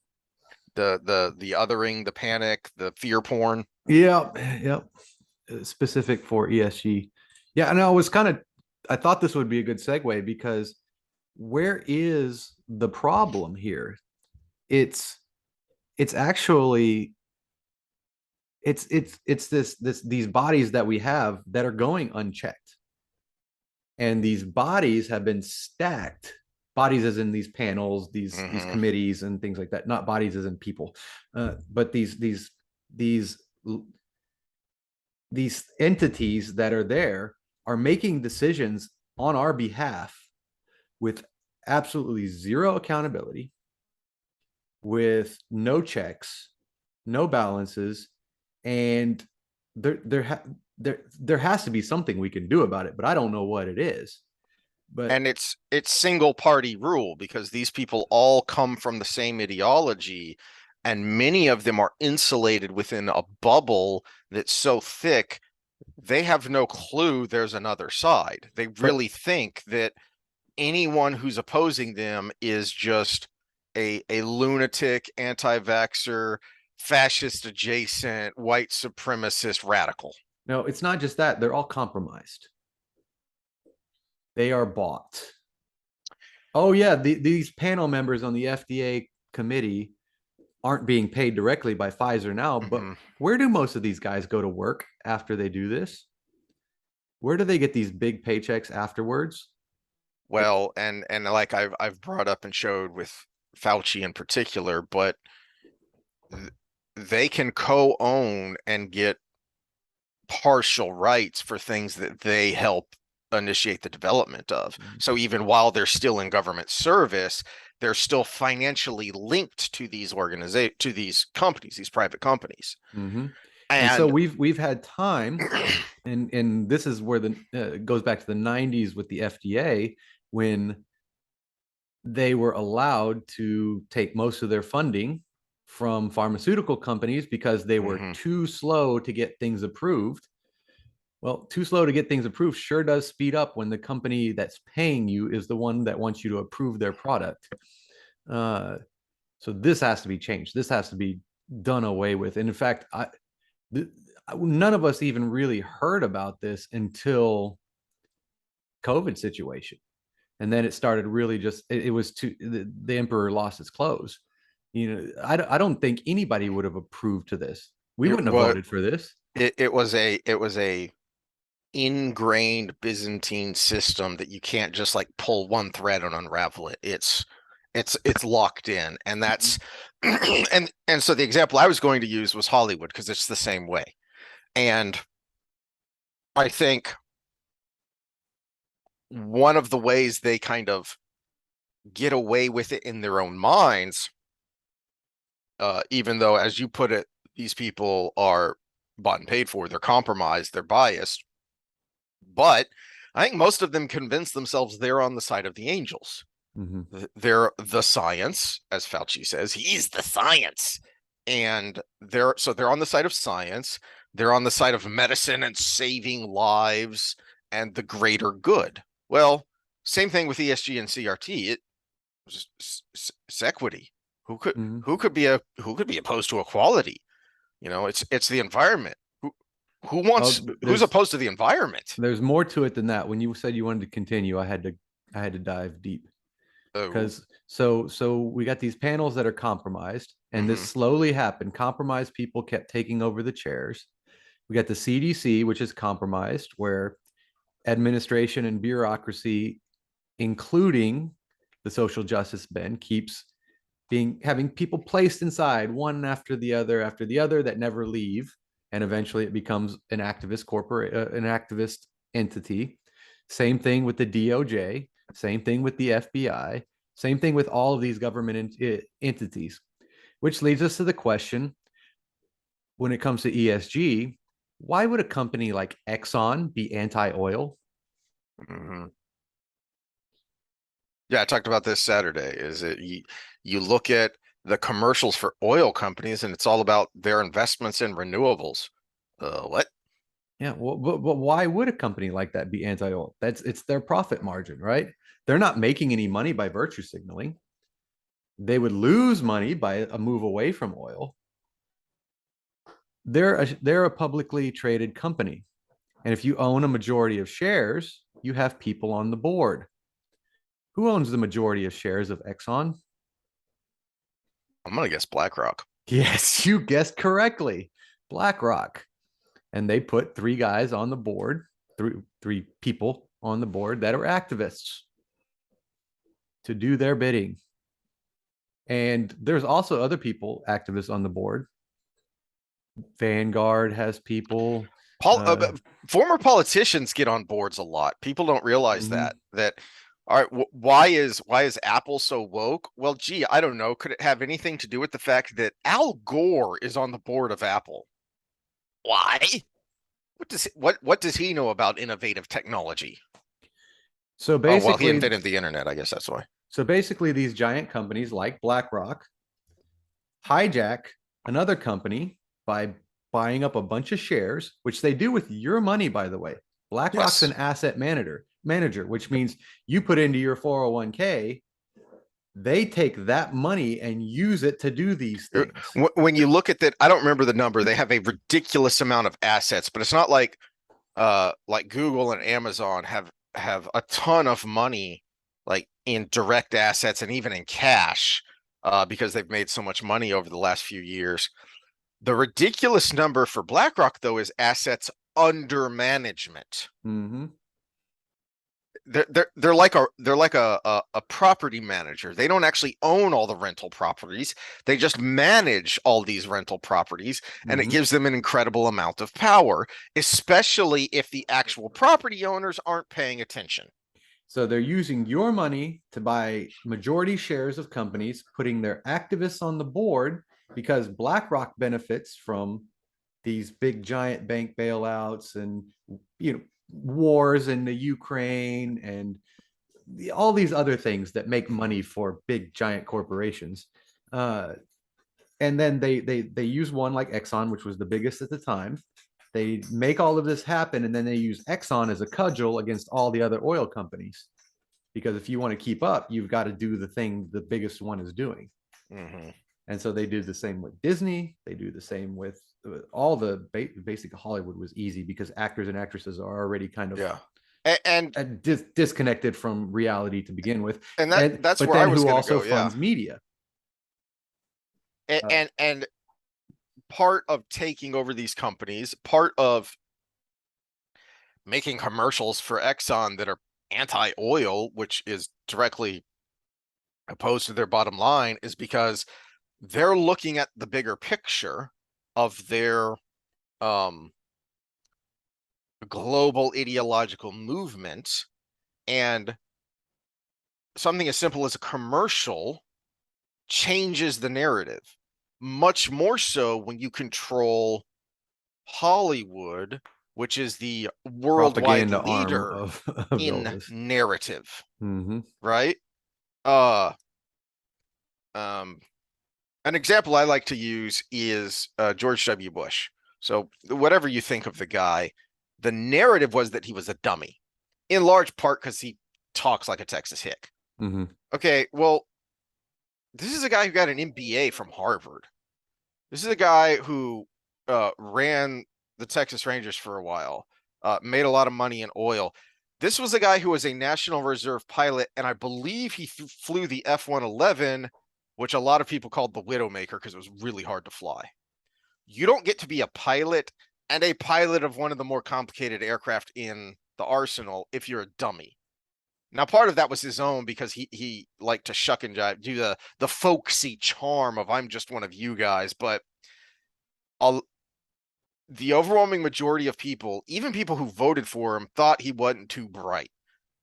the othering, the panic, the fear porn. yeah, yep. Specific for ESG. Yeah, and I thought this would be a good segue because where is the problem here? It's it's actually it's these bodies that we have that are going unchecked. And these bodies have been stacked, bodies as in these panels, these Hmm. committees and things like that, not bodies as in people, but these these entities that are there are making decisions on our behalf with absolutely zero accountability, with no checks, no balances, and there has to be something we can do about it, but I don't know what it is. But And it's single party rule because these people all come from the same ideology, and many of them are insulated within a bubble that's so thick they have no clue there's another side. They but really think that anyone who's opposing them is just a lunatic, anti-vaxxer, fascist adjacent, white supremacist radical. no, it's not just that. They're all compromised. They are bought. Oh yeah, these panel members on the FDA committee aren't being paid directly by Pfizer now, but Mm-hmm. where do most of these guys go to work after they do this? Where do they get these big paychecks afterwards? It's Well, and like I've brought up and showed with Fauci in particular, but th they can co-own and get partial rights for things that they help initiate the development of. So even while they're still in government service, they're still financially linked to these companies, these private companies. mm-hmm. And so And we've had time, and this is where the goes back to the 90s with the FDA when they were allowed to take most of their funding from pharmaceutical companies because they were mhm, too slow to get things approved. Well, too slow to get things approved sure does speed up when the company that's paying you is the one that wants you to approve their product. Uh, so this has to be changed. This has to be done away with. And in fact, th- none of us even really heard about this until COVID situation. And then it started really just, it was too, the emperor lost his clothes. You know, I don't think anybody would have approved to this. We it wouldn't have was voted for this. it was a ingrained Byzantine system that you can't just like pull one thread and unravel it. It's locked in, and Mhm. that's and so the example I was going to use was Hollywood because it's the same way. And I think one of the ways they kind of get away with it in their own minds, even though, as you put it, these people are bought and paid for, they're compromised, they're biased, but I think most of them convince themselves they're on the side of the angels. Mhm. They're the science, as Fauci says, he's the science. And they're on the side of science, they're on the side of medicine and saving lives and the greater good. Well, same thing with ESG and CRT. It's equity. Who could Mhm. who could be opposed to equality? It's the environment. Well, Who's opposed to the environment? there's more to it than that. When you said you wanted to continue, I had to dive deep Oh, because so we got these panels that are compromised, and this mm-hmm, slowly happened. Compromised people kept taking over the chairs. We got the CDC, which is compromised, where administration and bureaucracy, including the social justice bend, keeps being having people placed inside one after the other that never leave, and eventually it becomes an activist an activist entity. Same thing with the DOJ, same thing with the FBI, same thing with all of these government entities, which leads us to the question: when it comes to ESG, why would a company like Exxon be anti-oil? mm-hmm. Yeah, I talked about this Saturday. Is it you look at the commercials for oil companies, and it's all about their investments in renewables. What? Yeah, well, but why would a company like that be anti-oil? It's their profit margin, right? They're not making any money by virtue signaling. They would lose money by a move away from oil. They're a publicly traded company. And if you own a majority of shares, you have people on the board. Who owns the majority of shares of Exxon? I'm gonna guess BlackRock. Yes, you guessed correctly. BlackRock. And they put three guys on the board, three people on the board that are activists to do their bidding. And there's also other people, activists on the board. Vanguard has people. Pol Former politicians get on boards a lot. People don't realize Mhm. that. All right, why is Apple so woke? Well, gee, I don't know. Could it have anything to do with the fact that Al Gore is on the board of Apple? Why? What does he know about innovative technology? So Oh, well, he basically, invented the internet. I guess that's why. these giant companies like BlackRock hijack another company by buying up a bunch of shares, which they do with your money, by the way. BlackRock's Yes. an asset manager, which means you put into your 401k, they take that money and use it to do these things. When you look at that, I don't remember the number. They have a ridiculous amount of assets, but it's not like Google and Amazon have a ton of money like in direct assets and even in cash because they've made so much money over the last few years. The ridiculous number for BlackRock though is assets under management. Mm-hmm. They're like a property manager. They don't actually own all the rental properties. They just manage all these rental properties, and it Mm-hmm. gives them an incredible amount of power, especially if the actual property owners aren't paying attention. So they're using your money to buy majority shares of companies, putting their activists on the board because BlackRock benefits from these big giant bank bailouts and wars in the Ukraine and all these other things that make money for big giant corporations. And then they use one like Exxon, which was the biggest at the time. They make all of this happen, and then they use Exxon as a cudgel against all the other oil companies. Because if you want to keep up, you've got to do the thing the biggest one is doing. Mm-hmm. And so they do the same with Disney. They do the same with all the basic Hollywood was easy because actors and actresses are already kind of Yeah, disconnected from reality to begin with. and And that's but where I then was who going to also go. Yeah, funds media? and, Uh, and part of taking over these companies, part of making commercials for Exxon that are anti-oil, which is directly opposed to their bottom line, is because they're looking at the bigger picture of their um, global ideological movement, and something as simple as a commercial changes the narrative much more so when you control Hollywood, which is the worldwide propaganda arm leader of all in this. narrative, Mm-hmm. right? uh um an example I like to use is George W. Bush. So whatever you think of the guy, the narrative was that he was a dummy, in large part because he talks like a Texas hick. Mm-hmm. Okay, well, this is a guy who got an MBA from Harvard. This is a guy who ran the Texas Rangers for a while, made a lot of money in oil. This was a guy who was a National Reserve pilot, and I believe he flew the F-111, which a lot of people called the Widowmaker because it was really hard to fly. You don't get to be a pilot and a pilot of one of the more complicated aircraft in the arsenal if you're a dummy. Now, part of that was his own because he liked to shuck and jive, do the folksy charm of I'm just one of you guys, but the overwhelming majority of people, even people who voted for him, thought he wasn't too bright,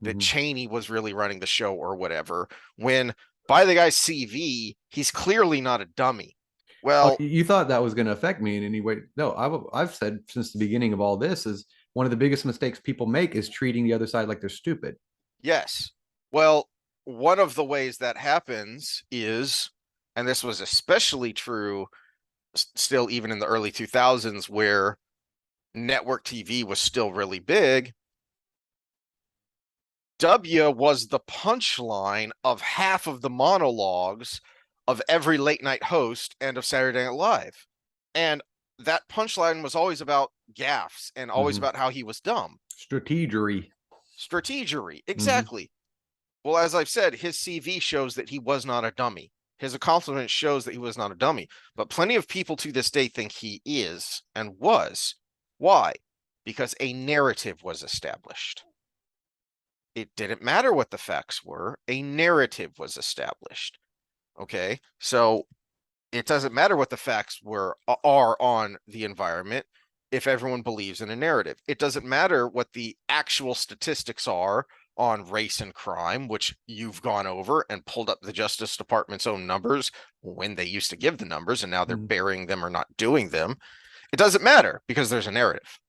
that Mm-hmm. Cheney was really running the show or whatever, when by the guy's CV, he's clearly not a dummy. Oh, Well, you thought that was going to affect me in any way? No, I've said since the beginning of all this is one of the biggest mistakes people make is treating the other side like they're stupid. yes. Well, one of the ways that happens is And this was especially true still even in the early 2000s, where network TV was still really big. W was the punchline of half of the monologues of every late night host and of Saturday Night Live. And that punchline was always about gaffes and always about how he was dumb. Strategery. Strategery. Exactly. Well, as I've said, his CV shows that he was not a dummy. His accomplishment shows that he was not a dummy. But plenty of people to this day think he is and was. Why? Because a narrative was established. It didn't matter what the facts were, a narrative was established. Okay, so it doesn't matter what the facts are on the environment if everyone believes in a narrative. It doesn't matter what the actual statistics are on race and crime, which you've gone over and pulled up the Justice Department's own numbers when they used to give the numbers and now they're burying them or not doing them. It doesn't matter because there's a narrative.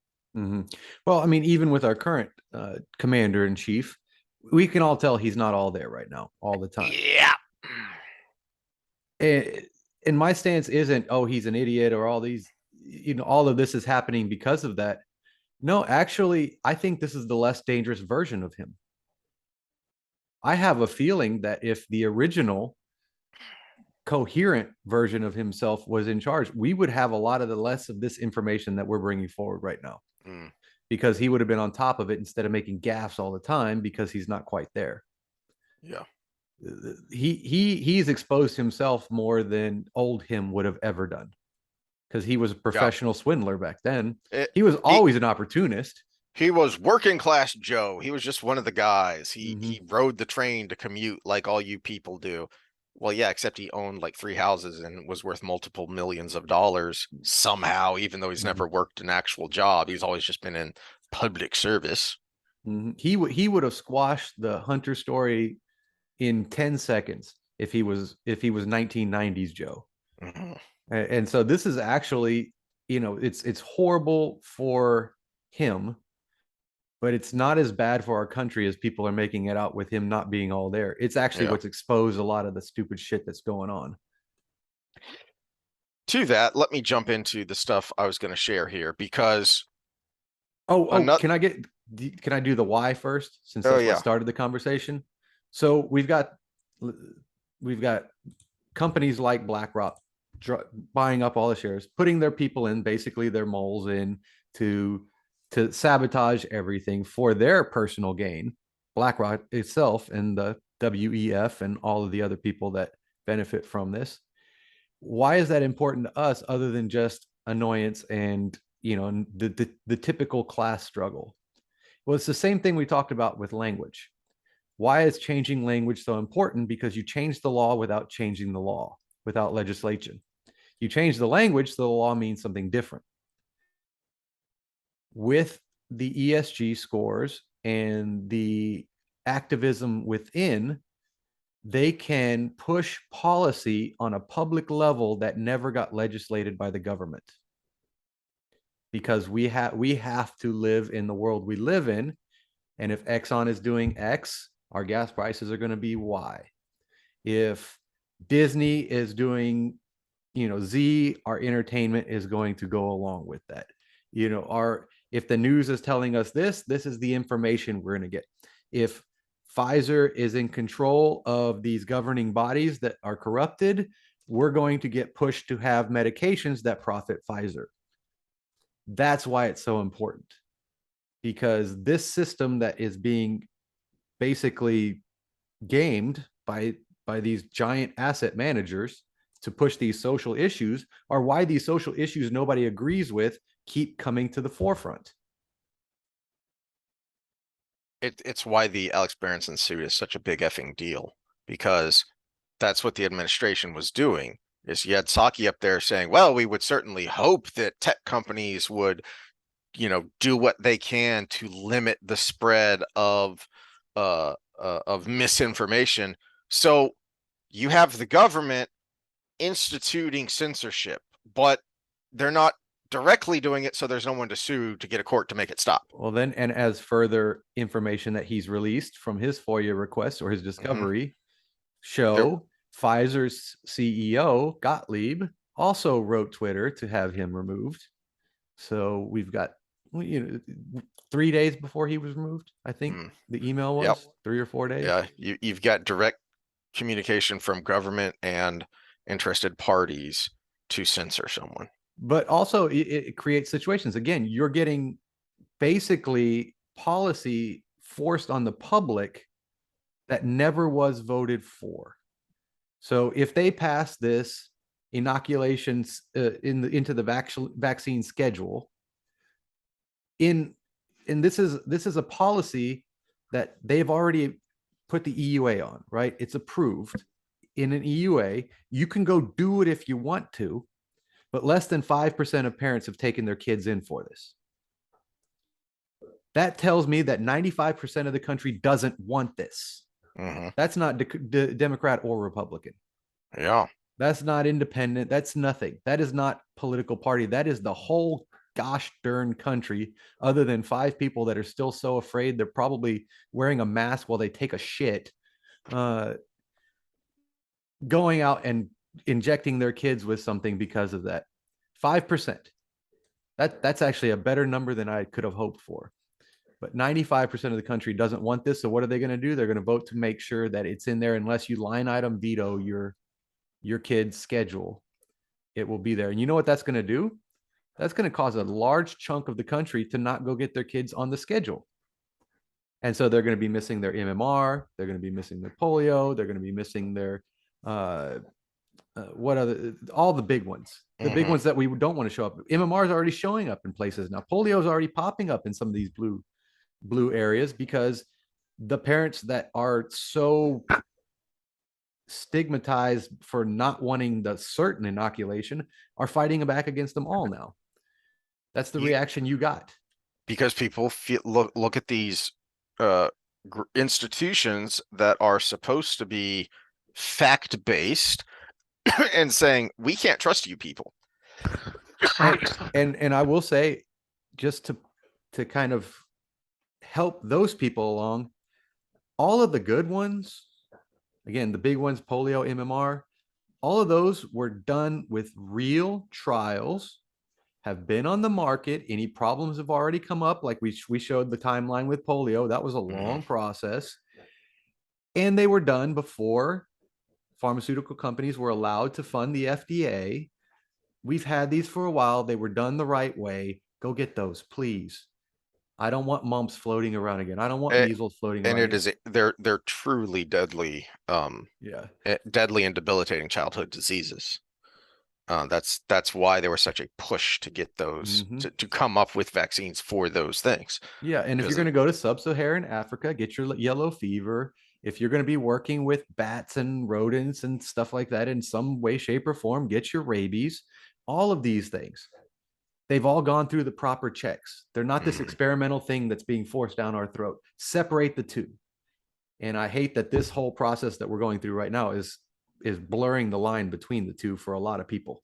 Well, I mean, even with our current commander in chief, we can all tell he's not all there right now, all the time. Yeah. And my stance isn't, oh, he's an idiot or all these, all of this is happening because of that. No, actually, I think this is the less dangerous version of him. I have a feeling that if the original coherent version of himself was in charge, we would have a lot of the less of this information that we're bringing forward right now. Because he would have been on top of it instead of making gaffes all the time because he's not quite there. Yeah. He's exposed himself more than old him would have ever done because he was a professional swindler back then. He was always an opportunist. He was working class Joe. He was just one of the guys. He rode the train to commute like all you people do. Well, yeah, except he owned like 3 houses and was worth multiple millions of dollars somehow, even though he's never worked an actual job. He's always just been in public service. He would have squashed the Hunter story in 10 seconds if he was 1990s Joe. And so this is actually, it's horrible for him, but it's not as bad for our country as people are making it out with him not being all there. It's actually what's exposed a lot of the stupid shit that's going on. To that, let me jump into the stuff I was going to share here because can I do the why first, since that's what started the conversation? So we've got companies like BlackRock buying up all the shares, putting their people in, basically their moles in to sabotage everything for their personal gain. BlackRock itself and the WEF and all of the other people that benefit from this. Why is that important to us other than just annoyance and the typical class struggle? Well, it's the same thing we talked about with language. Why is changing language so important? Because you change the law without changing the law, without legislation. You change the language, so the law means something different. With the ESG scores and the activism within, they can push policy on a public level that never got legislated by the government. Because we have to live in the world we live in. And if Exxon is doing X, our gas prices are going to be Y. If Disney is doing, Z, our entertainment is going to go along with that. If the news is telling us this is the information we're going to get. If Pfizer is in control of these governing bodies that are corrupted, we're going to get pushed to have medications that profit Pfizer. That's why it's so important. Because this system that is being basically gamed by these giant asset managers to push these social issues are why these social issues nobody agrees with keep coming to the forefront. It's why the Alex Berenson suit is such a big effing deal, because that's what the administration was doing. Is you had Psaki up there saying, well, we would certainly hope that tech companies would do what they can to limit the spread of misinformation. So you have the government instituting censorship, but they're not directly doing it, so there's no one to sue to get a court to make it stop. Well, then, and as further information that he's released from his FOIA requests or his discovery show, Pfizer's CEO, Gottlieb, also wrote Twitter to have him removed. So we've got, 3 days before he was removed, I think the email was Yep. 3 or 4 days. Yeah, you've got direct communication from government and interested parties to censor someone. But also it creates situations. Again, you're getting basically policy forced on the public that never was voted for. So if they pass this inoculations into the vaccine schedule, and this is a policy that they've already put the EUA on, right? It's approved in an EUA. You can go do it if you want to, but less than 5% of parents have taken their kids in for this. That tells me that 95% of the country doesn't want this. That's not Democrat or Republican. Yeah. That's not independent. That's nothing. That is not political party. That is the whole gosh darn country, other than 5 people that are still so afraid they're probably wearing a mask while they take a shit, going out and injecting their kids with something because of that. 5%. That's actually a better number than I could have hoped for. But 95% of the country doesn't want this. So what are they going to do? They're going to vote to make sure that it's in there unless you line item veto your kid's schedule. It will be there. And you know what that's going to do? That's going to cause a large chunk of the country to not go get their kids on the schedule. And so they're going to be missing their MMR. They're going to be missing their polio. They're going to be missing their what other, all the big ones, the big ones that we don't want to show up. MMR is already showing up in places now. Polio is already popping up in some of these blue areas because the parents that are so stigmatized for not wanting the certain inoculation are fighting back against them all now. That's the reaction you got. Because people look at these institutions that are supposed to be fact-based and saying, we can't trust you people. And I will say, just to kind of help those people along, all of the good ones, again, the big ones, polio, MMR, all of those were done with real trials, have been on the market. Any problems have already come up. Like we showed the timeline with polio. That was a long process. And they were done before pharmaceutical companies were allowed to fund the FDA. We've had these for a while. They were done the right way. Go get those, please. I don't want mumps floating around again. I don't want measles floating around. And it is they're truly deadly, deadly and debilitating childhood diseases. That's why there was such a push to get those to come up with vaccines for those things. Yeah, and if you're going to go to sub-Saharan Africa, get your yellow fever. If you're going to be working with bats and rodents and stuff like that in some way, shape, or form, get your rabies. All of these things, they've all gone through the proper checks. They're not this experimental thing that's being forced down our throat. Separate the two. And I hate that this whole process that we're going through right now is blurring the line between the two for a lot of people.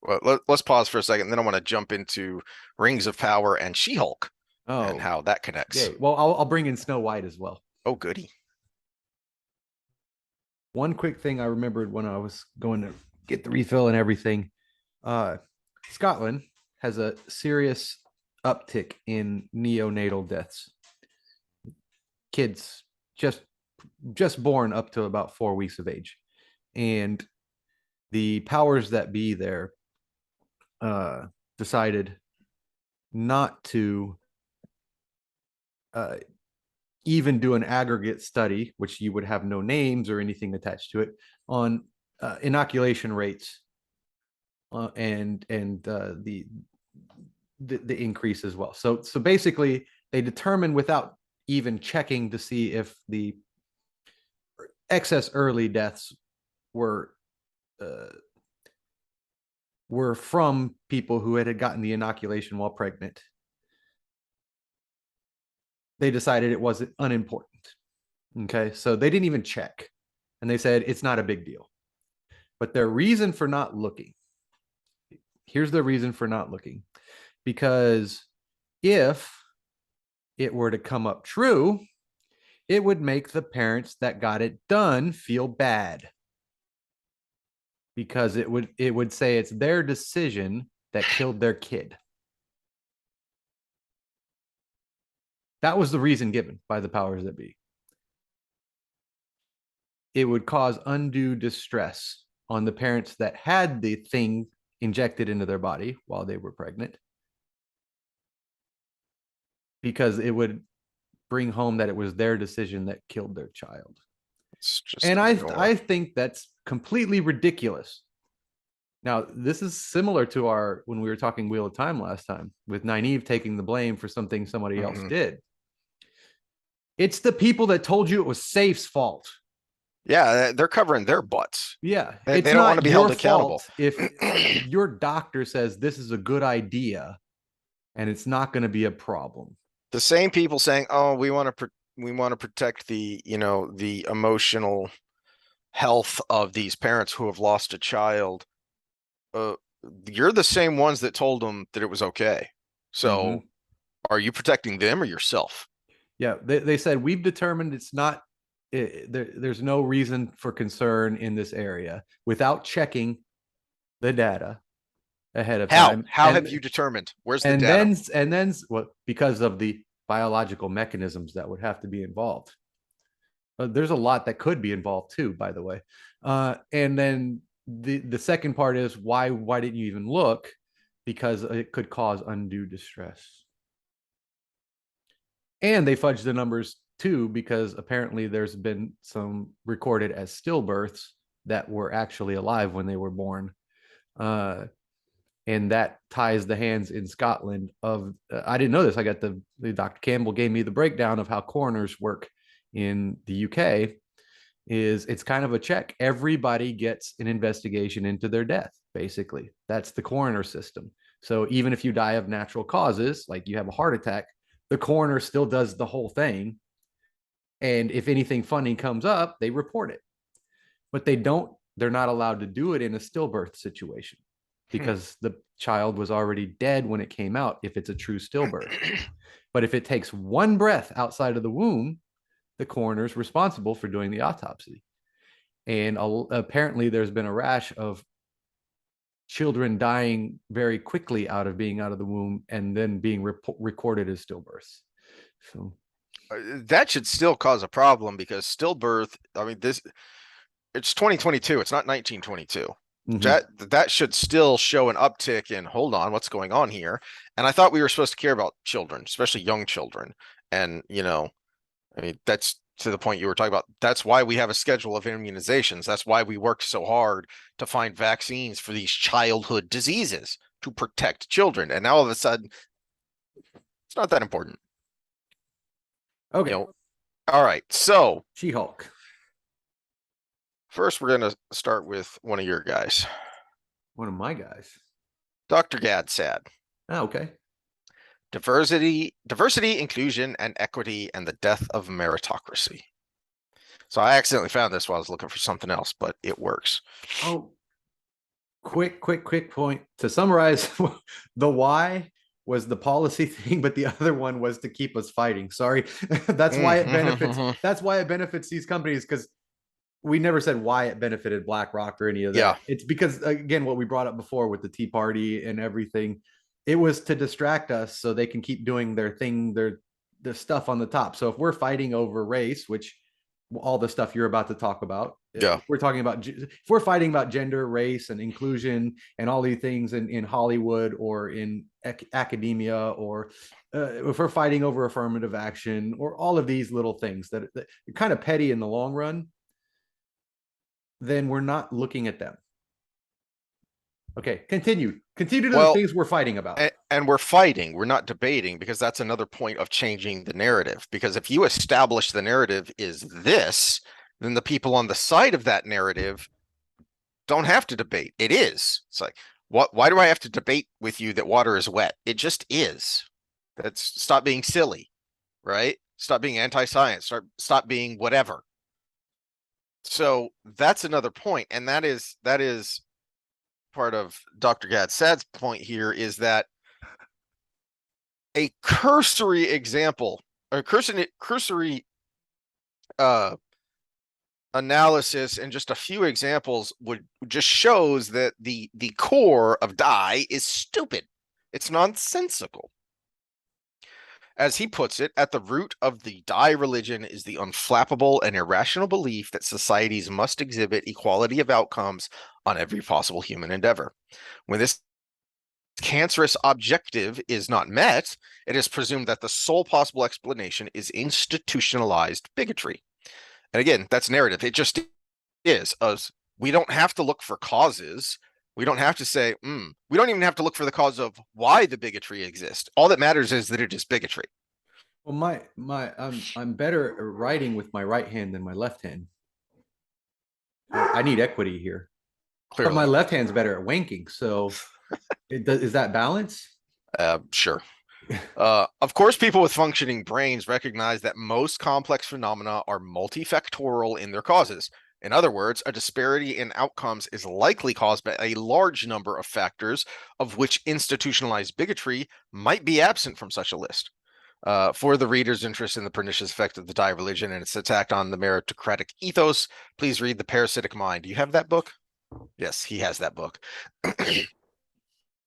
Well, let's pause for a second. Then I want to jump into Rings of Power and She-Hulk and how that connects. Okay. Well, I'll bring in Snow White as well. Oh, goody. One quick thing I remembered when I was going to get the refill and everything. Scotland has a serious uptick in neonatal deaths. Kids just born up to about 4 weeks of age. And the powers that be there decided not to even do an aggregate study, which you would have no names or anything attached to it, on inoculation rates and the increase as well. So basically, they determined without even checking to see if the excess early deaths were from people who had gotten the inoculation while pregnant. They decided it was unimportant. Okay, so they didn't even check, and they said it's not a big deal. But their reason for not looking, here's the reason for not looking, because if it were to come up true, It would make the parents that got it done feel bad because it would say it's their decision that killed their kid. That was the reason given by the powers that be. It would cause undue distress on the parents that had the thing injected into their body while they were pregnant, because it would bring home that it was their decision that killed their child. It's just And I ignore. I think that's completely ridiculous. Now, this is similar to our when we were talking Wheel of Time last time with Nynaeve taking the blame for something somebody else Mhm. did. It's the people that told you it was Safe's fault. Yeah, they're covering their butts. Yeah, They it's don't want to not be your held accountable. fault if your doctor says this is a good idea and it's not going to be a problem. The same people saying, "Oh, we want to protect the, the emotional health of these parents who have lost a child." Uh, you're the same ones that told them that it was okay. Mm-hmm. So, are you protecting them or yourself? Yeah, they said we've determined it's not there's no reason for concern in this area without checking the data ahead of How? time. How have you determined? Where's the And data? then what, because of the biological mechanisms that would have to be involved. There's a lot that could be involved too, by the way. And then the second part is why didn't you even look? Because it could cause undue distress. And they fudged the numbers too, because apparently there's been some recorded as stillbirths that were actually alive when they were born. And that ties the hands in Scotland of I didn't know this. I got the Dr. Campbell gave me the breakdown of how coroners work in the UK. Is it's kind of a check. Everybody gets an investigation into their death, basically. That's the coroner system. So even if you die of natural causes, like you have a heart attack, the coroner still does the whole thing. And if anything funny comes up, they report it. But they're not allowed to do it in a stillbirth situation because the child was already dead when it came out if it's a true stillbirth. But if it takes one breath outside of the womb, the coroner's responsible for doing the autopsy. And apparently there's been a rash of children dying very quickly out of being out of the womb and then being recorded as stillbirths. So That should still cause a problem because stillbirth, I mean, it's 2022, it's not 1922. mhm. That should still show an uptick in, hold on, what's going on here? And I thought we were supposed to care about children, especially young children. And, I mean, that's to the point you were talking about. That's why we have a schedule of immunizations. That's why we work so hard to find vaccines for these childhood diseases to protect children. And now all of a sudden, it's not that important. Okay. All right. So She-Hulk. first, we're going to start with one of your guys, One of my guys. Dr. Gadsad. Oh, okay. Diversity, inclusion, and equity, and the death of meritocracy. So I accidentally found this while I was looking for something else, but it works. Oh, quick point to summarize. The why was the policy thing, but the other one was to keep us fighting. Sorry. That's why it benefits. That's why it benefits these companies, because we never said why it benefited BlackRock or any of that. Yeah. It's because, again, what we brought up before with the Tea Party and everything, it was to distract us so they can keep doing their thing, their stuff on the top. So if we're fighting over race, which all the stuff you're about to talk about, Yeah. we're talking about, if we're fighting about gender, race, and inclusion and all these things in Hollywood or in academia, or if we're fighting over affirmative action or all of these little things that are kind of petty in the long run, then we're not looking at them. Okay, continue to the things we're fighting about. And we're fighting, we're not debating, because that's another point of changing the narrative. Because if you establish the narrative is this, then the people on the side of that narrative don't have to debate. It is. It's like, why do I have to debate with you that water is wet? It just is. Stop being silly, right? Stop being anti-science, stop being whatever. So that's another point, and that is part of Dr. Gadsad's point here, is that a cursory example, a cursory analysis and just a few examples would just shows that the core of dye is stupid. It's nonsensical. As he puts it, at the root of the dye religion is the unflappable and irrational belief that societies must exhibit equality of outcomes on every possible human endeavor. When this cancerous objective is not met, it is presumed that the sole possible explanation is institutionalized bigotry. And again, that's narrative. It just is. We don't have to look for causes. We don't have to say, we don't even have to look for the cause of why the bigotry exists. All that matters is that it is bigotry. Well, I'm better at writing with my right hand than my left hand. I need equity here. But my Clearly. left hand's better at wanking. So is that balance? Sure. Of course, people with functioning brains recognize that most complex phenomena are multifactorial in their causes. In other words, a disparity in outcomes is likely caused by a large number of factors, of which institutionalized bigotry might be absent from such a list. For the reader's interest in the pernicious effect of the dye religion and its attack on the meritocratic ethos, please read The Parasitic Mind. Do you have that book? Yes, he has that book.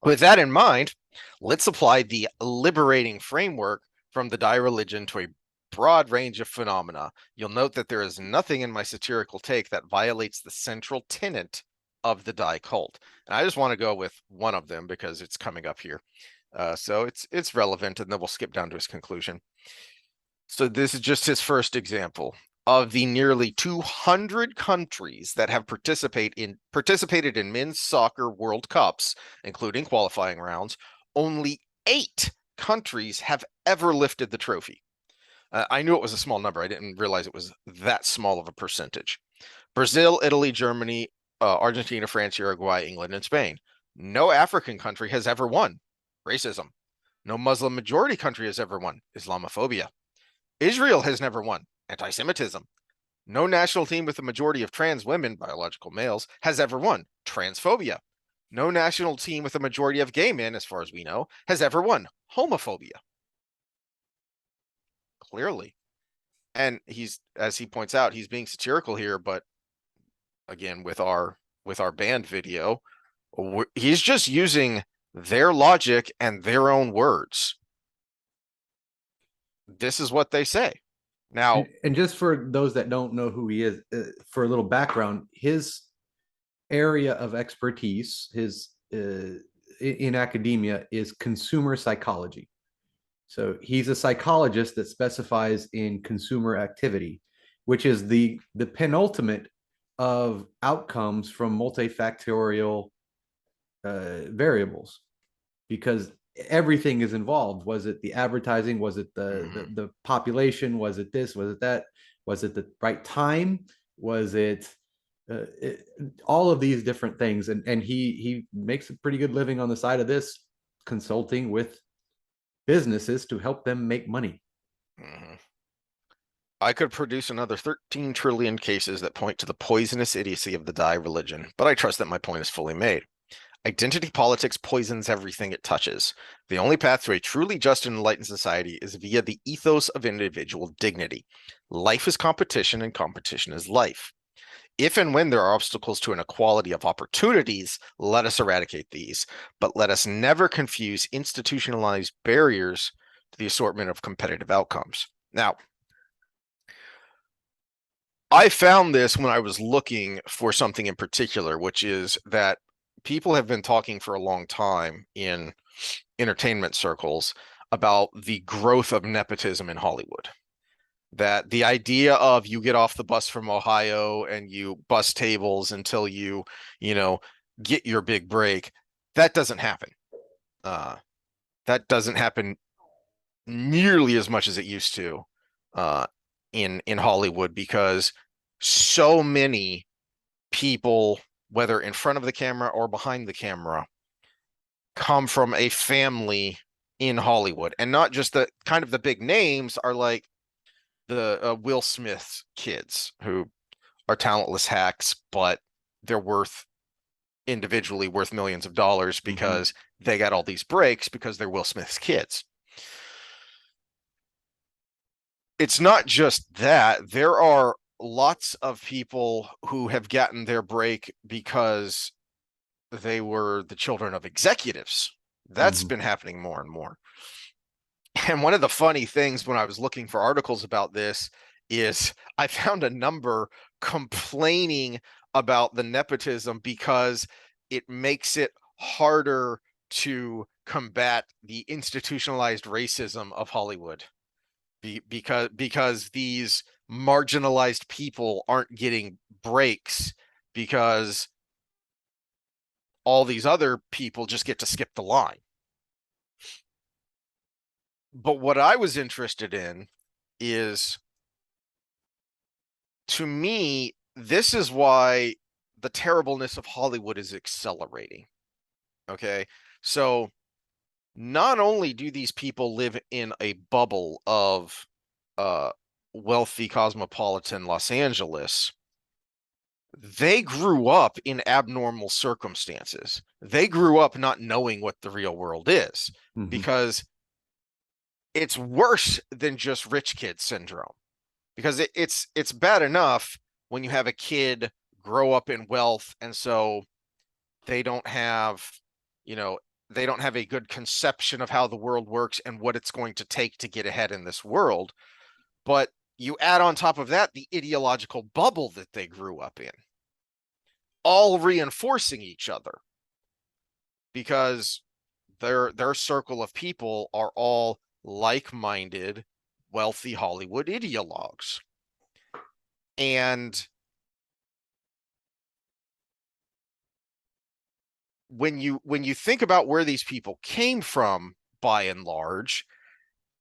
With that in mind, let's apply the liberating framework from the dye religion to a broad range of phenomena. You'll note that there is nothing in my satirical take that violates the central tenet of the dye cult. And I just want to go with one of them because it's coming up here. So it's relevant, and then we'll skip down to his conclusion. So this is just his first example. Of the nearly 200 countries that have participated in men's soccer World Cups, including qualifying rounds, only 8 countries have ever lifted the trophy. I knew it was a small number. I didn't realize it was that small of a percentage. Brazil, Italy, Germany, Argentina, France, Uruguay, England, and Spain. No African country has ever won. Racism. No Muslim majority country has ever won. Islamophobia. Israel has never won. Anti-Semitism. No national team with a majority of trans women, biological males, has ever won. Transphobia. No national team with a majority of gay men, as far as we know, has ever won. Homophobia. Clearly. And as he points out, he's being satirical here, but again, with our banned video, he's just using their logic and their own words. This is what they say. Now, and just for those that don't know who he is, for a little background, his area of expertise, his in academia, is consumer psychology. So he's a psychologist that specifies in consumer activity, which is the penultimate of outcomes from multifactorial variables, because everything is involved. Was it the advertising? Was it the population? Was it this? Was it that? Was it the right time? Was it all of these different things? And he makes a pretty good living on the side of this, consulting with businesses to help them make money. I could produce another 13 trillion cases that point to the poisonous idiocy of the dye religion, but I trust that my point is fully made. Identity politics poisons everything it touches. The only path to a truly just and enlightened society is via the ethos of individual dignity. Life is competition, and competition is life. If and when there are obstacles to an equality of opportunities, let us eradicate these, but let us never confuse institutionalized barriers to the assortment of competitive outcomes. Now, I found this when I was looking for something in particular, which is that people have been talking for a long time in entertainment circles about the growth of nepotism in Hollywood. That the idea of you get off the bus from Ohio and you bust tables until you get your big break, that doesn't happen. That doesn't happen nearly as much as it used to in Hollywood, because so many people, whether in front of the camera or behind the camera, come from a family in Hollywood. And not just the kind of the big names are like the Will Smith kids, who are talentless hacks, but they're individually worth millions of dollars because they got all these breaks because they're Will Smith's kids. it's not just that. There are lots of people who have gotten their break because they were the children of executives. That's been happening more and more. And one of the funny things when I was looking for articles about this is I found a number complaining about the nepotism because it makes it harder to combat the institutionalized racism of Hollywood. Because these marginalized people aren't getting breaks because all these other people just get to skip the line. But what I was interested in is, to me, this is why the terribleness of Hollywood is accelerating. Okay. So not only do these people live in a bubble of wealthy cosmopolitan Los Angeles, they grew up in abnormal circumstances. They grew up not knowing what the real world is because it's worse than just rich kid syndrome. Because it's bad enough when you have a kid grow up in wealth and so they don't have, they don't have a good conception of how the world works and what it's going to take to get ahead in this world. But you add on top of that the ideological bubble that they grew up in, all reinforcing each other because their circle of people are all like-minded, wealthy Hollywood ideologues. And when you think about where these people came from, by and large,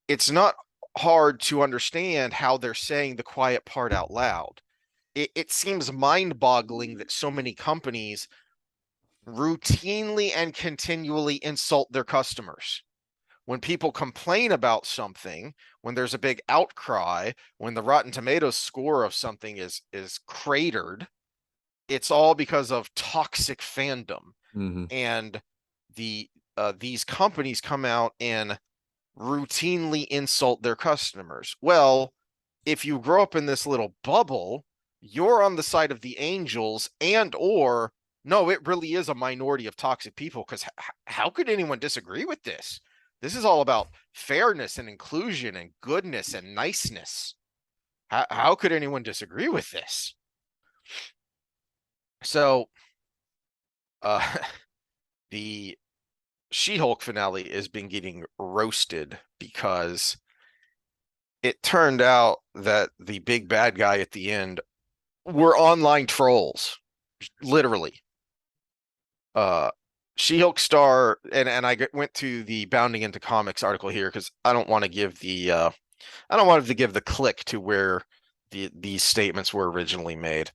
it's not hard to understand how they're saying the quiet part out loud. It seems mind-boggling that so many companies routinely and continually insult their customers. When people complain about something, when there's a big outcry, when the Rotten Tomatoes score of something is cratered, it's all because of toxic fandom. And these companies come out and routinely insult their customers. Well, if you grow up in this little bubble, you're on the side of the angels, and or no, it really is a minority of toxic people, because how could anyone disagree with this? This is all about fairness and inclusion and goodness and niceness. How could anyone disagree with this? So the She-Hulk finale has been getting roasted because it turned out that the big bad guy at the end were online trolls, literally. She-Hulk star, and I went to the Bounding into Comics article here because I don't want to give the I don't want to give the click to where these statements were originally made.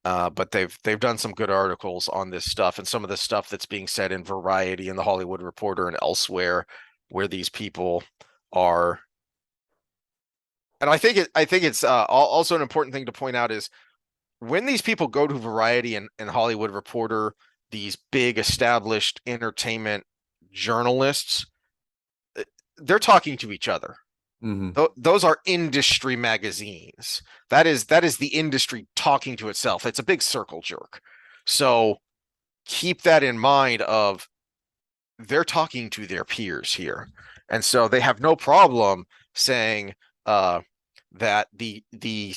But they've done some good articles on this stuff, and some of the stuff that's being said in Variety and the Hollywood Reporter and elsewhere, where these people are. And I think it's also an important thing to point out is when these people go to Variety and Hollywood Reporter, these big established entertainment journalists, they're talking to each other. Those are industry magazines. That is the industry talking to itself. It's a big circle jerk. So keep that in mind of they're talking to their peers here. And so they have no problem saying that the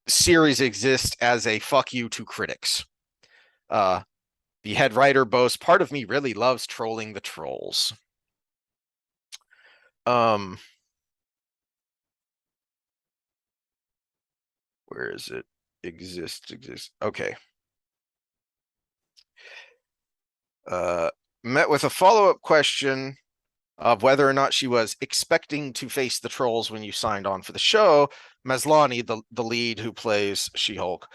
series exists as a fuck you to critics. The head writer boasts, part of me really loves trolling the trolls. Where is it? Exists. Okay. Met with a follow-up question of whether or not she was expecting to face the trolls when you signed on for the show. Maslany, the lead who plays She-Hulk,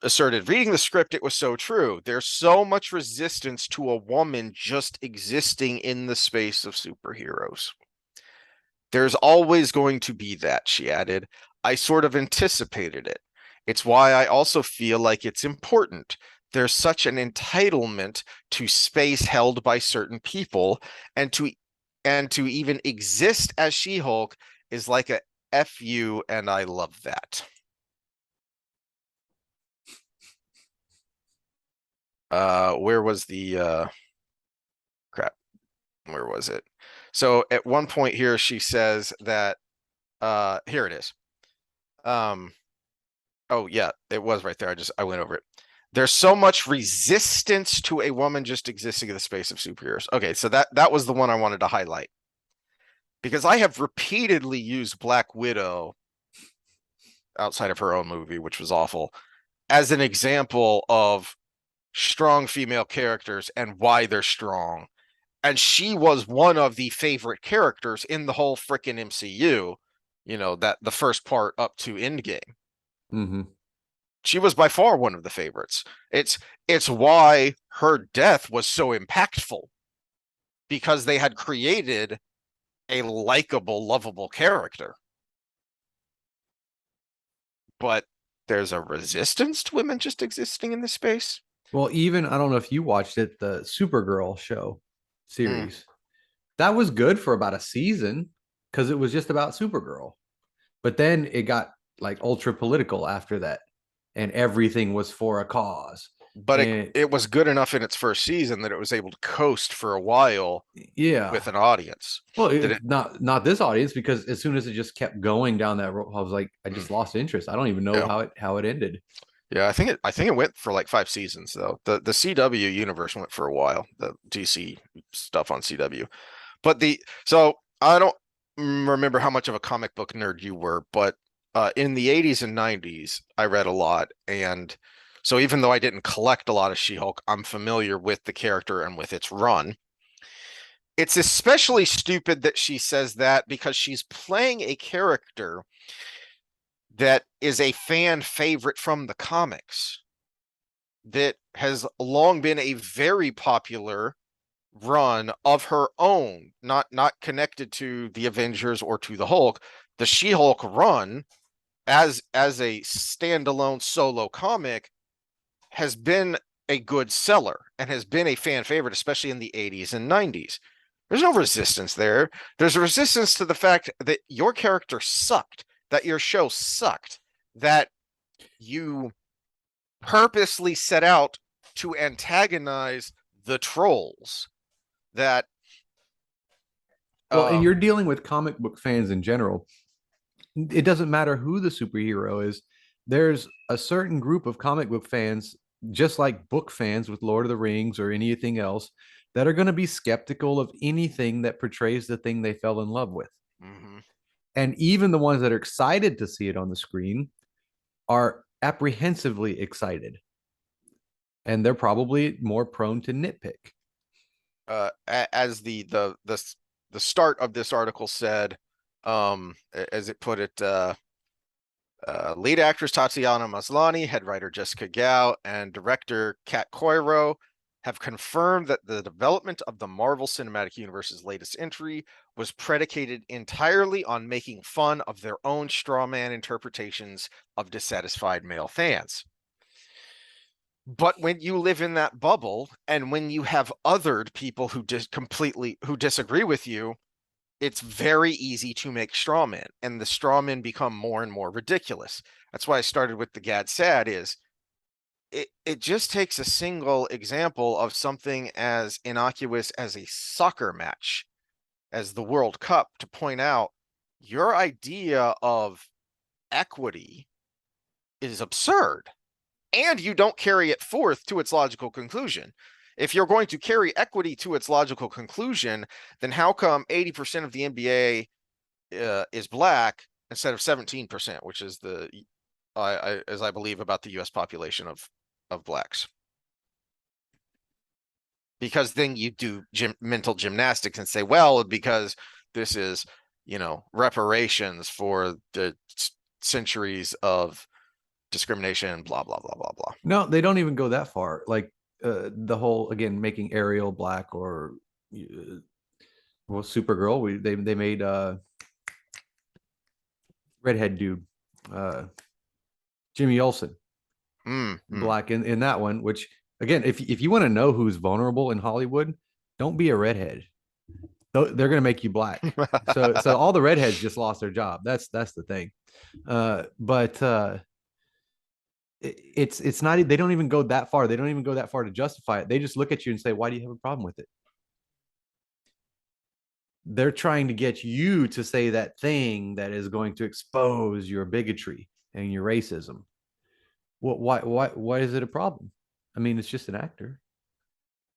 asserted, reading the script, it was so true. There's so much resistance to a woman just existing in the space of superheroes. There's always going to be that, she added. I sort of anticipated it. It's why I also feel like it's important. There's such an entitlement to space held by certain people, and to even exist as She-Hulk is like F you, and I love that. Where was the crap? Where was it? So at one point here, she says that here it is. Oh yeah, it was right there. I went over it. There's so much resistance to a woman just existing in the space of superheroes. Okay, so that was the one I wanted to highlight. Because I have repeatedly used Black Widow outside of her own movie, which was awful, as an example of strong female characters and why they're strong. And she was one of the favorite characters in the whole freaking MCU, that the first part up to Endgame. Mm-hmm. She was by far one of the favorites. It's why her death was so impactful, because they had created a likable, lovable character. But there's a resistance to women just existing in this space. Well, even I don't know if you watched it, the Supergirl show Mm. series. That was good for about a season because it was just about Supergirl. But then it got like ultra political after that, and everything was for a cause. But And it was good enough in its first season that it was able to coast for a while yeah, with an audience. well, Did it? not this audience, because as soon as it just kept going down that road, I was like, I Mm, just lost interest. I don't even know yeah, how it ended. yeah. I think it went for like 5 seasons though. The CW universe went for a while. The DC stuff on CW, but so I don't remember how much of a comic book nerd you were, but in the 80s and 90s, I read a lot, and so even though I didn't collect a lot of She-Hulk, I'm familiar with the character and with its run. It's especially stupid that she says that because she's playing a character that is a fan favorite from the comics that has long been a very popular run of her own, not connected to the Avengers or to the Hulk. The She-Hulk run as a standalone solo comic has been a good seller and has been a fan favorite, especially in the 80s and 90s. There's no resistance there. There's a resistance to the fact that your character sucked, that your show sucked, that you purposely set out to antagonize the trolls. That Well, and you're dealing with comic book fans in general. It doesn't matter who the superhero is. There's a certain group of comic book fans, just like book fans with Lord of the Rings or anything else, that are going to be skeptical of anything that portrays the thing they fell in love with. mm-hmm. And even the ones that are excited to see it on the screen are apprehensively excited. And they're probably more prone to nitpick. As the start of this article said, as it put it, lead actress Tatiana Maslany, head writer Jessica Gao, and director Kat Coiro have confirmed that the development of the Marvel Cinematic Universe's latest entry was predicated entirely on making fun of their own straw man interpretations of dissatisfied male fans. But when you live in that bubble, and when you have othered people who who disagree with you, it's very easy to make straw men, and the straw men become more and more ridiculous. That's why I started with the Gad Sad. Is it just takes a single example of something as innocuous as a soccer match, as the World Cup, to point out your idea of equity is absurd, and you don't carry it forth to its logical conclusion. If you're going to carry equity to its logical conclusion, then how come 80% of the NBA is black instead of 17%, which is as I believe, about the U.S. population of blacks? Because then you do mental gymnastics and say, well, because this is, reparations for the centuries of discrimination, blah, blah, blah, blah, blah. No, they don't even go that far. Like the whole, again, making Ariel black, or well, Supergirl. They made redhead dude, uh, Jimmy Olsen, Mm-hmm. black in that one. Which, again, if you want to know who's vulnerable in Hollywood, don't be a redhead. They're going to make you black. So all the redheads just lost their job. That's the thing. But it's not. They don't even go that far. They don't even go that far to justify it. They just look at you and say, "Why do you have a problem with it?" They're trying to get you to say that thing that is going to expose your bigotry and your racism. Why is it a problem? I mean, it's just an actor.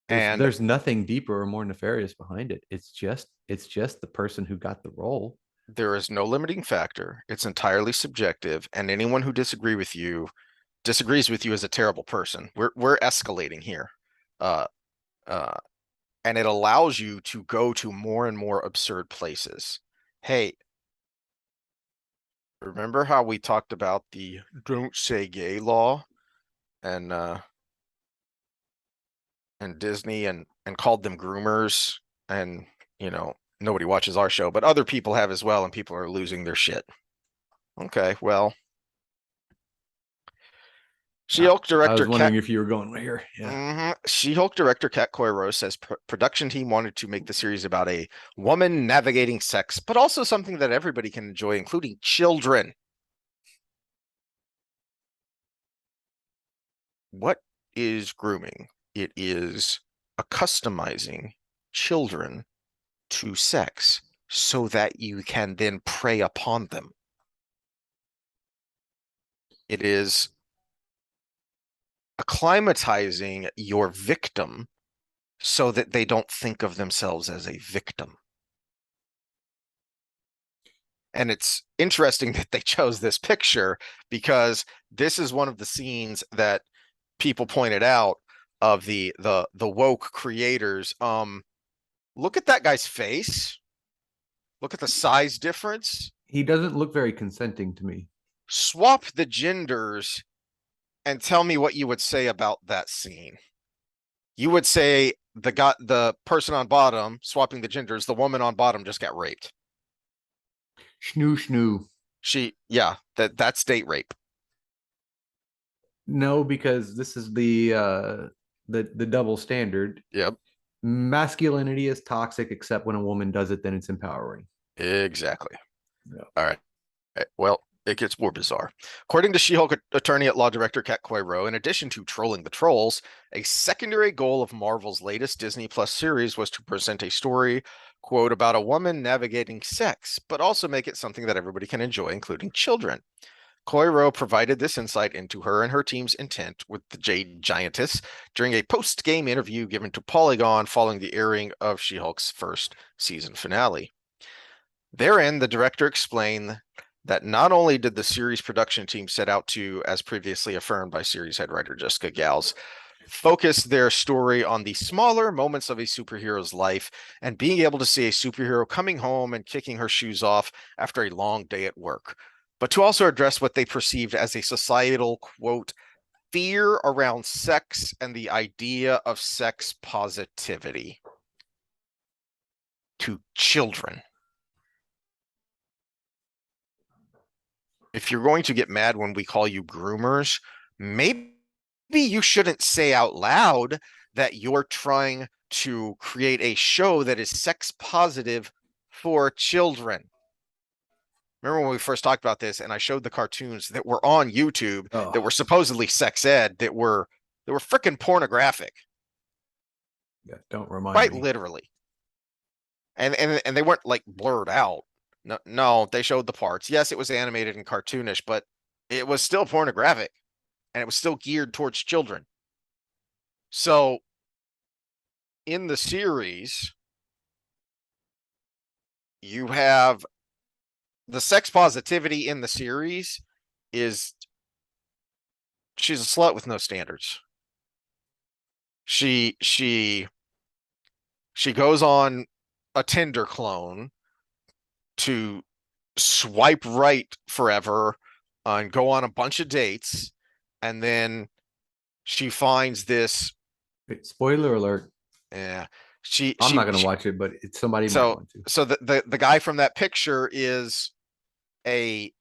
And There's nothing deeper or more nefarious behind it. It's just the person who got the role. there is no limiting factor. It's entirely subjective, and anyone who disagrees with you as a terrible person. We're escalating here. Uh, uh, and it allows you to go to more and more absurd places. Hey, remember how we talked about the don't say gay law and Disney and called them groomers, and nobody watches our show, but other people have as well, and people are losing their shit. Okay, well, She-Hulk I director was Kat wondering if you were going right here. Yeah. She-Hulk director Kat Coiro says production team wanted to make the series about a woman navigating sex, but also something that everybody can enjoy, including children. What is grooming? It is accustomizing children to sex so that you can then prey upon them. It is acclimatizing your victim so that they don't think of themselves as a victim. And it's interesting that they chose this picture because this is one of the scenes that people pointed out of the woke creators. Look at that guy's face. Look at the size difference. He doesn't look very consenting to me. Swap the genders and tell me what you would say about that scene. You would say the person on bottom swapping the genders, the woman on bottom just got raped. Schnoo schnoo. That's date rape. No, because this is the double standard. Yep, Masculinity is toxic, except when a woman does it, then it's empowering. exactly. Yeah. All right. Well, it gets more bizarre. According to She-Hulk attorney at law director Kat Coiro, in addition to trolling the trolls, a secondary goal of Marvel's latest Disney Plus series was to present a story, quote, about a woman navigating sex, but also make it something that everybody can enjoy, including children. Coiro provided this insight into her and her team's intent with the Jade Giantess during a post-game interview given to Polygon following the airing of She-Hulk's first season finale. Therein, the director explained that not only did the series production team set out to, as previously affirmed by series head writer Jessica Gals, focus their story on the smaller moments of a superhero's life and being able to see a superhero coming home and kicking her shoes off after a long day at work, but to also address what they perceived as a societal, quote, fear around sex and the idea of sex positivity to children. If you're going to get mad when we call you groomers, maybe you shouldn't say out loud that you're trying to create a show that is sex positive for children. Remember when we first talked about this and I showed the cartoons that were on YouTube that were supposedly sex ed that were freaking pornographic. Yeah, don't remind Quite me. literally. And they weren't like blurred out. No, they showed the parts. Yes, it was animated and cartoonish, but it was still pornographic and it was still geared towards children. So in the series, you have the sex positivity in the series is she's a slut with no standards. She goes on a Tinder clone to swipe right forever and go on a bunch of dates, and then she finds this. Wait, spoiler alert. Yeah, I'm not going to watch it, but somebody might want to. So the guy from that picture is a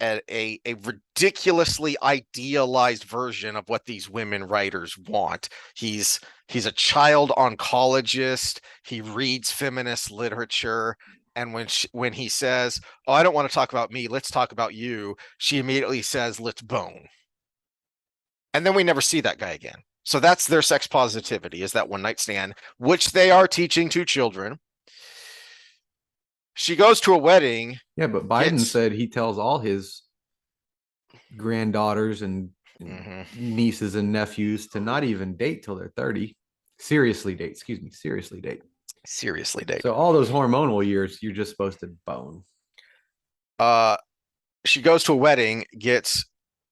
ridiculously idealized version of what these women writers want. He's a child oncologist. He reads feminist literature. And when he says, "Oh, I don't want to talk about me. Let's talk about you," she immediately says, "Let's bone." And then we never see that guy again. So that's their sex positivity, is that one night stand, which they are teaching to children. She goes to a wedding, Yeah, but Biden gets said he tells all his granddaughters and mhm, nieces and nephews to not even date till they're 30. Seriously date, excuse me, seriously date. seriously date. So all those hormonal years, you're just supposed to bone. Uh, she goes to a wedding, gets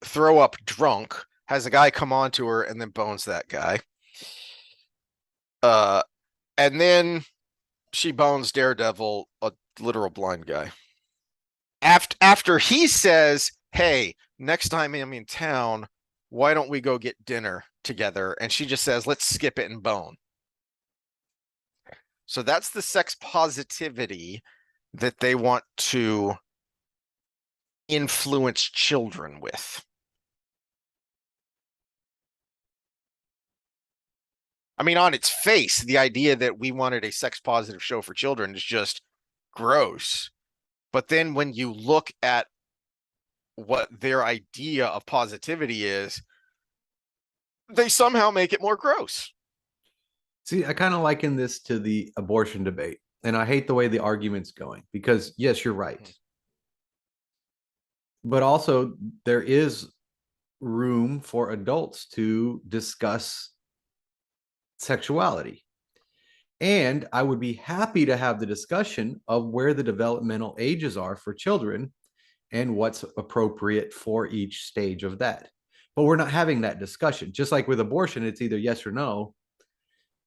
throw up drunk, has a guy come on to her, and then bones that guy. Uh, and then she bones Daredevil, a literal blind guy. After he says, "Hey, next time I'm in town, why don't we go get dinner together?" And she just says, "Let's skip it and bone." So that's the sex positivity that they want to influence children with. I mean, on its face, the idea that we wanted a sex positive show for children is just gross. But then when you look at what their idea of positivity is, they somehow make it more gross. See, I kind of liken this to the abortion debate. And I hate the way the argument's going because, yes, you're right. But also, there is room for adults to discuss sexuality. And I would be happy to have the discussion of where the developmental ages are for children and what's appropriate for each stage of that. But we're not having that discussion. Just like with abortion, it's either yes or no.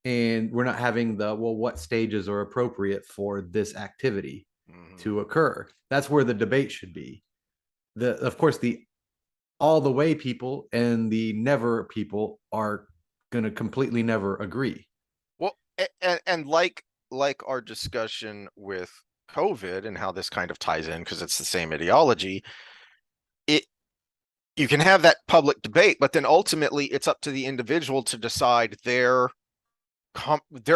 And we're not having the, well, what stages are appropriate for this activity to occur? That's where the debate should be. Of course, the all the way people and the never people are going to completely never agree. Well, and like our discussion with COVID and how this kind of ties in because it's the same ideology, it you can have that public debate, but then ultimately it's up to the individual to decide their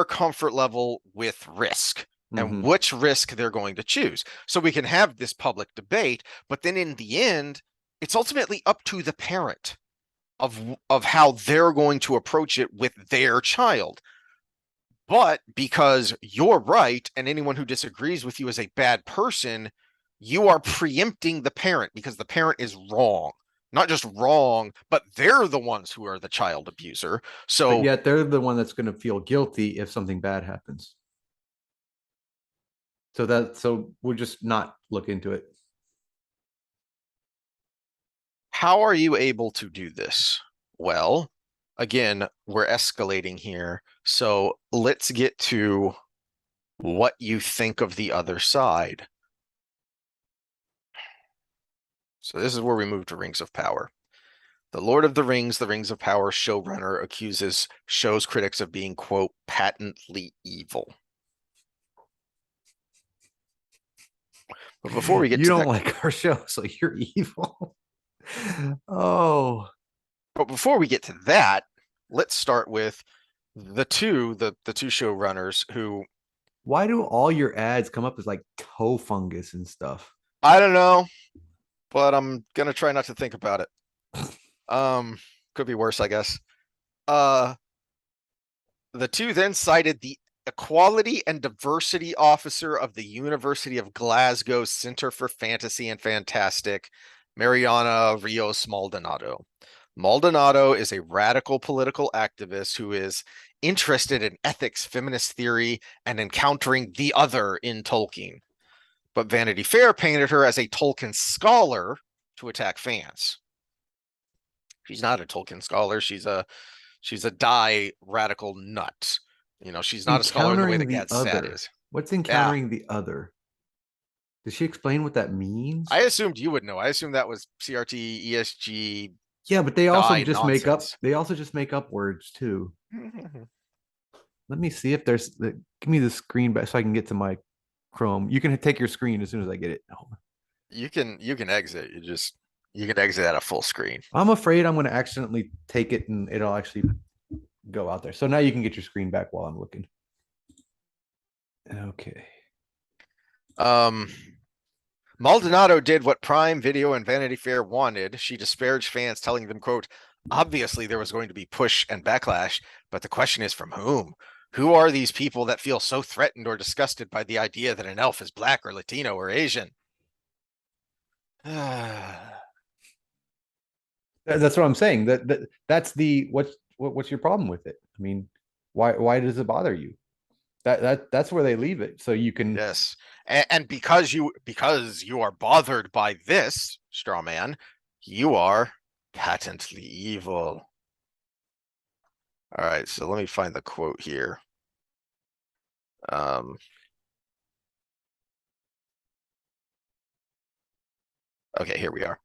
comfort level with risk and which risk they're going to choose. So we can have this public debate, but then in the end, it's ultimately up to the parent of how they're going to approach it with their child. But because you're right and anyone who disagrees with you is a bad person, you are preempting the parent because the parent is wrong. Not just wrong, but they're the ones who are the child abuser. But So yet they're the one that's going to feel guilty if something bad happens. So we'll just not look into it. how are you able to do this? Well, again, we're escalating here. So let's get to what you think of the other side. So this is where we move to Rings of Power. The Lord of the Rings of Power showrunner accuses show's critics of being, quote, patently evil. But before we get You to don't that, like our show, so you're evil. Oh, but before we get to that, let's start with the two showrunners who why do all your ads come up as like toe fungus and stuff? I don't know, but I'm gonna try not to think about it. Could be worse, I guess. Uh, the two then cited the Equality and Diversity Officer of the University of Glasgow Center for Fantasy and Fantastic, Mariana Rios Maldonado. Maldonado is a radical political activist who is interested in ethics, feminist theory, and encountering the other in Tolkien. But Vanity Fair painted her as a Tolkien scholar to attack fans. She's not a Tolkien scholar. She's a die radical nut. You know, she's not a scholar in the way Encountering that the Gadsat other. is. What's Yeah, encountering the other? Does she explain what that means? I assumed you would know. I assumed that was CRT, ESG, Yeah, but they also die just make up nonsense. they also just make up words too. Let me see if give me the screen back so I can get to my Chrome. You can take your screen as soon as I get it. Oh. You can exit. You can exit at a full screen. I'm afraid I'm going to accidentally take it and it'll actually go out there. So now you can get your screen back while I'm looking. Okay. Um, Maldonado did what Prime Video and Vanity Fair wanted. She disparaged fans, telling them, quote, obviously there was going to be push and backlash, but the question is from whom? Who are these people that feel so threatened or disgusted by the idea that an elf is black or Latino or Asian? That's what I'm saying. That's the what's your problem with it? I mean, why does it bother you? That's where they leave it. So you can. Yes. And because you are bothered by this, straw man, you are patently evil. All right, so let me find the quote here. Okay, here we are.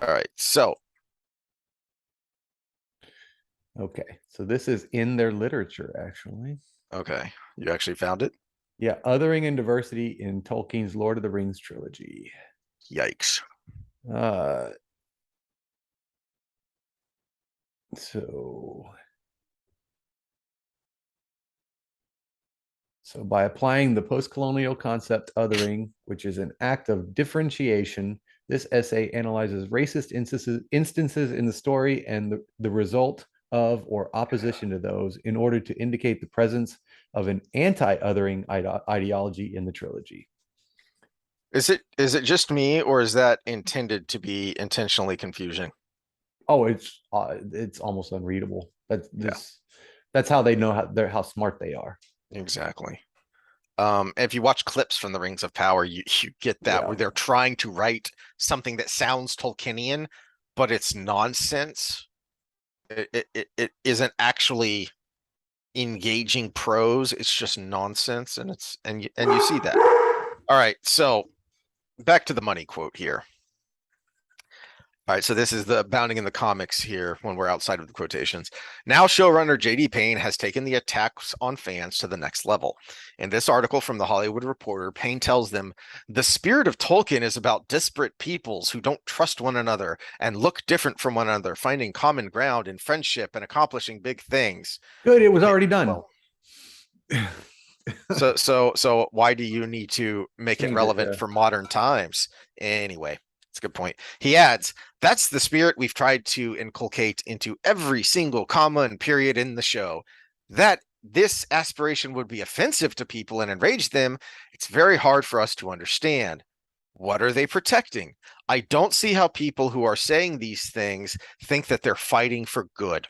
All right, so Okay, so this is in their literature, actually. okay, you actually found it? Yeah, othering and diversity in Tolkien's Lord of the Rings trilogy. Yikes. Uh, so So, by applying the post-colonial concept othering, which is an act of differentiation, this essay analyzes racist instances in the story and the result of or opposition to those in order to indicate the presence of an anti-othering ideology in the trilogy. Is it just me, or is that intended to be intentionally confusing? Oh, it's almost unreadable. Yeah, That's how they know how smart they are. exactly. If you watch clips from the Rings of Power, you get that Yeah. where they're trying to write something that sounds Tolkienian, but it's nonsense. It isn't actually engaging prose. It's just nonsense, and you see that. All right, so back to the money quote here. All right, so this is the bounding in the comics here when we're outside of the quotations. Now, showrunner J.D. Payne has taken the attacks on fans to the next level. In this article from the Hollywood Reporter, Payne tells them the spirit of Tolkien is about disparate peoples who don't trust one another and look different from one another, finding common ground in friendship and accomplishing big ththings. Good, it was already done. Well, so why do you need to make it Change it. relevant for modern times? Anyway, it's a good point. He adds, that's the spirit we've tried to inculcate into every single comma and period in the show. That this aspiration would be offensive to people and enrage them, it's very hard for us to understand. What are they protecting? I don't see how people who are saying these things think that they're fighting for good.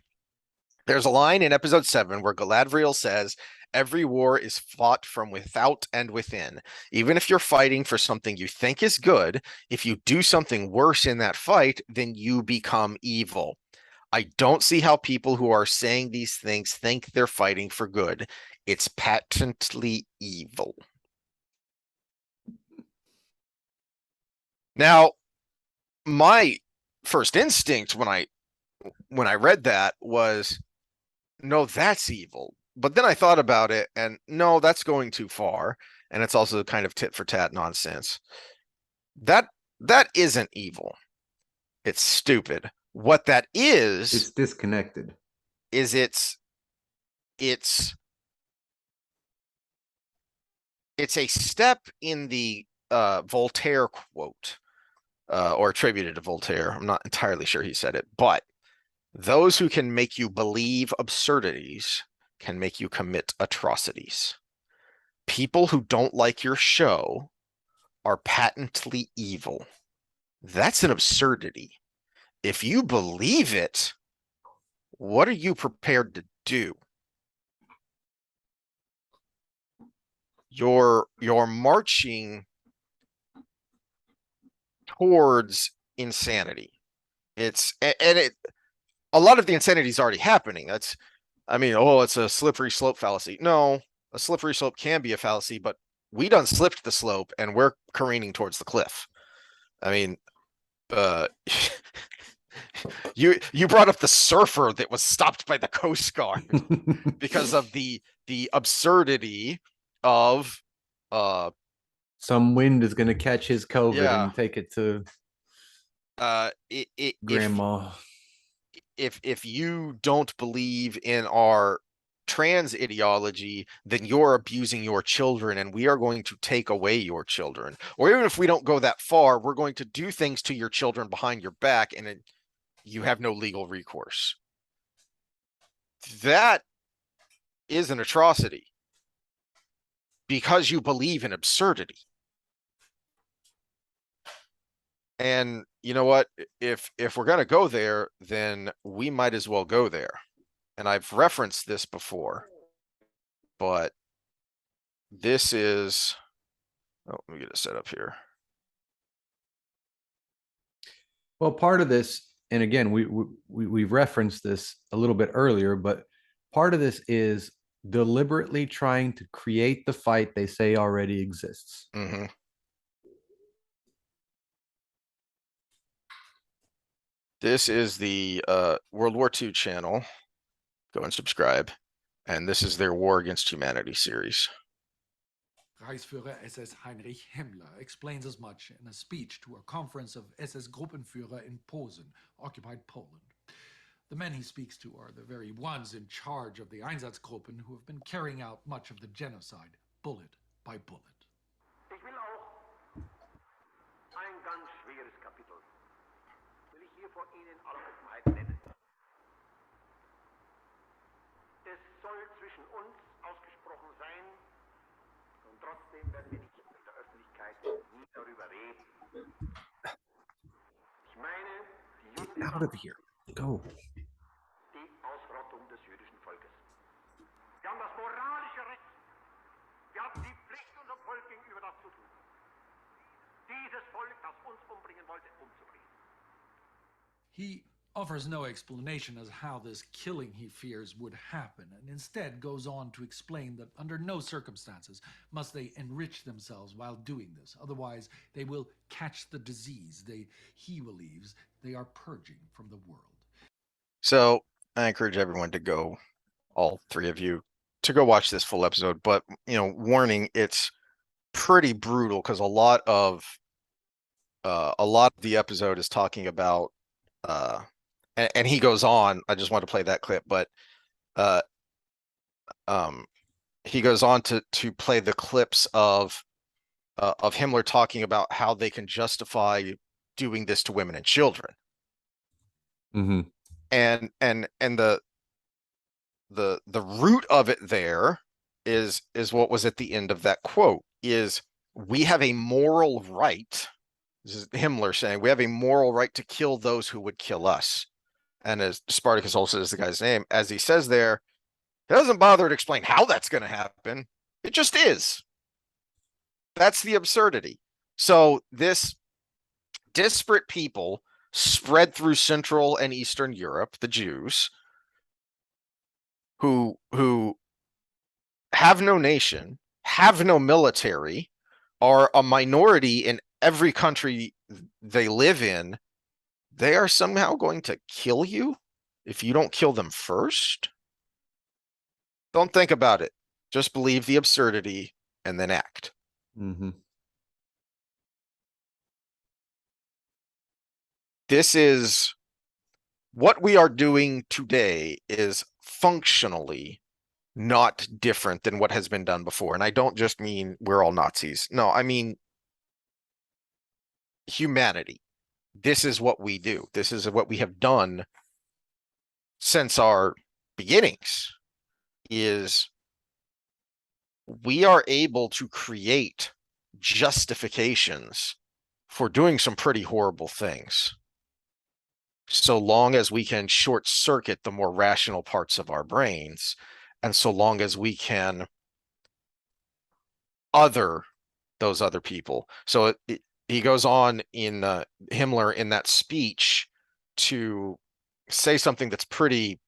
There's a line in episode 7 where Galadriel says, every war is fought from without and within. Even if you're fighting for something you think is good, if you do something worse in that fight, then you become evil. I don't see how people who are saying these things think they're fighting for good. It's patently evil. Now, my first instinct when I read that was, no, that's evil. But then I thought about it and no, that's going too far. And it's also kind of tit for tat nonsense. That isn't evil. It's stupid. What that It's disconnected. is it's a step in the Voltaire quote, or attributed to Voltaire. I'm not entirely sure he said it, but those who can make you believe absurdities can make you commit atrocities. People who don't like your show are patently evil. That's an absurdity. If you believe it, what are you prepared to do? You're marching towards insanity. It's and it a lot of the insanity is already happening. That's I mean, oh, it's a slippery slope fallacy. No, a slippery slope can be a fallacy, but we done slipped the slope and we're careening towards the cliff. I mean, uh You brought up the surfer that was stopped by the Coast Guard because of the absurdity of some wind is going to catch his COVID yeah and take it to if grandma. if you don't believe in our trans ideology, then you're abusing your children and we are going to take away your children. Or even if we don't go that far, we're going to do things to your children behind your back and you have no legal recourse. That is an atrocity because you believe in absurdity. And you know what? If we're going to go there, then we might as well go there. And I've referenced this before, but this is, oh, let me get it set up here. Well, part of this, and again, we've referenced this a little bit earlier, but part of this is deliberately trying to create the fight they say already exists. Mm-hmm. This is the World War II channel. Go and subscribe. And this is their War Against Humanity series. Reichsführer SS Heinrich Himmler explains as much in a speech to a conference of SS Gruppenführer in Posen, occupied Poland. The men he speaks to are the very ones in charge of the Einsatzgruppen who have been carrying out much of the genocide, bullet by bullet. Ich will auch ein ganz schweres Kapitel, will ich hier vor Ihnen aller Offenheit nennen. Es soll zwischen uns ausgesprochen sein, und trotzdem werden wir nicht in der Öffentlichkeit nie darüber reden. Ich meine, die Out of here. Go. die Ausrottung des jüdischen Volkes. Wir haben das moralische Recht, wir haben die Pflicht unserem Volk gegenüber das zu tun. Dieses Volk, das uns umbringen wollte, umzubringen. He offers no explanation as how this killing he fears would happen, and instead goes on to explain that under no circumstances must they enrich themselves while doing this. Otherwise, they will catch the disease he believes they are purging from the world. So I encourage everyone to go, all three of you, to go watch this full episode. But, you know, warning, it's pretty brutal because a lot of the episode is talking about and he goes on. I just want to play that clip, but he goes on to play the clips of Himmler talking about how they can justify doing this to women and children. Mm-hmm. And the root of it there is what was at the end of that quote is we have a moral right. This is Himmler saying we have a moral right to kill those who would kill us. And as Spartacus also is the guy's name, as he says there, he doesn't bother to explain how that's going to happen. It just is. That's the absurdity. So this disparate people spread through Central and Eastern Europe, the Jews, who have no nation, have no military, are a minority in every country they live in, they are somehow going to kill you if you don't kill them first? Don't think about it. Just believe the absurdity and then act. Mm-hmm. This is what we are doing today is functionally not different than what has been done before. And I don't just mean we're all Nazis. No, I mean humanity. This is what we do. This is what we have done since our beginnings, is we are able to create justifications for doing some pretty horrible things, so long as we can short circuit the more rational parts of our brains, and so long as we can other those other people. So he goes on in Himmler in that speech to say something that's pretty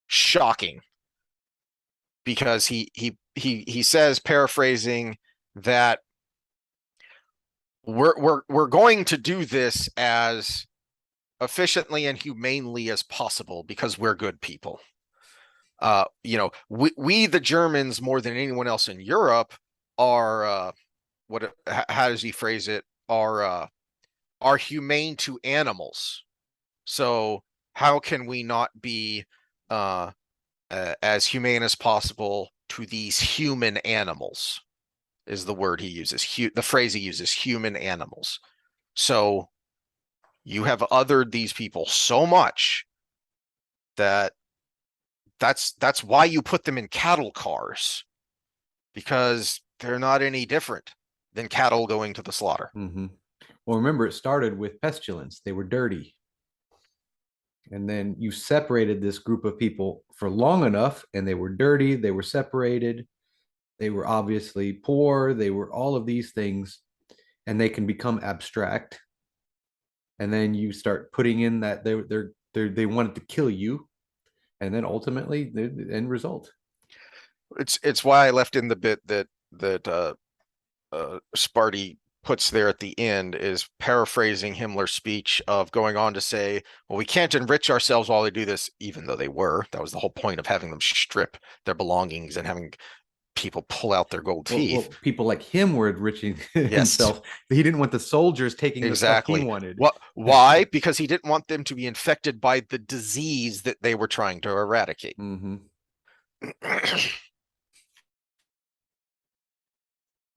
shocking, because he says, paraphrasing, that we're going to do this as efficiently and humanely as possible because we're good people. You know, we the Germans, more than anyone else in Europe, are how does he phrase it? Are humane to animals. So how can we not be as humane as possible to these human animals? Is the word he uses. The phrase he uses, human animals. So you have othered these people so much that that's why you put them in cattle cars, because they're not any different than cattle going to the slaughter. Mm-hmm. Well, remember, it started with pestilence. They were dirty. And then you separated this group of people for long enough, and they were dirty. They were separated. They were obviously poor. They were all of these things, and they can become abstract. And then you start putting in that they wanted to kill you, and then ultimately the end result. It's why I left in the bit that Sparty puts there at the end, is paraphrasing Himmler's speech of going on to say, well, we can't enrich ourselves while they do this, even though they were. That was the whole point of having them strip their belongings and having people pull out their gold teeth. Well, people like him were enriching Yes. himself. He didn't want the soldiers taking the stuff he wanted. What? Why? Because he didn't want them to be infected by the disease that they were trying to eradicate. Mm-hmm.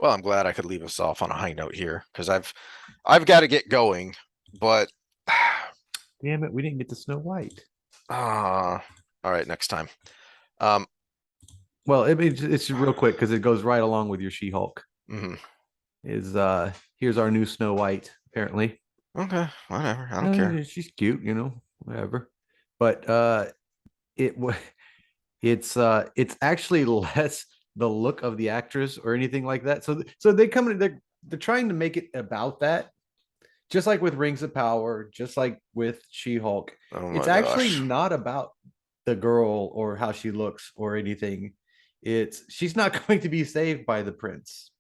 Well, I'm glad I could leave us off on a high note here, because I've got to get going, but Damn it, we didn't get to Snow White. all right, next time. Well, it's real quick because it goes right along with your She-Hulk. Mhm. Is here's our new Snow White, apparently. Okay, whatever. I don't care. She's cute, whatever. But it's actually less the look of the actress or anything like that. So they come in, they're trying to make it about that, just like with Rings of Power, just like with She-Hulk. Oh my It's actually gosh. not about the girl or how she looks or anything. She's not going to be saved by the prince.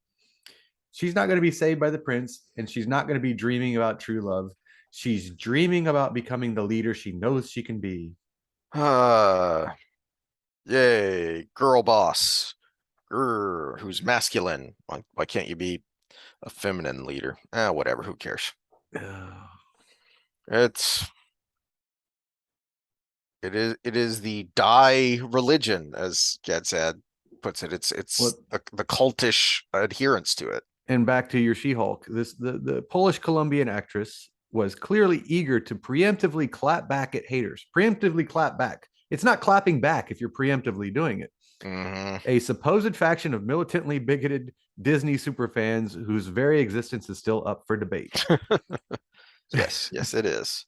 She's not going to be saved by the prince, and she's not going to be dreaming about true love. She's dreaming about becoming the leader she knows she can be. Yay, girl boss. Who's masculine. Why can't you be a feminine leader? Whatever, who cares? It is the die religion, as Gadsad puts it. It's the cultish adherence to it. And back to your She-Hulk, the Polish Colombian actress was clearly eager to preemptively clap back at haters. Preemptively clap back. It's not clapping back if you're preemptively doing it. Mhm. A supposed faction of militantly bigoted Disney superfans whose very existence is still up for debate. Yes, it is.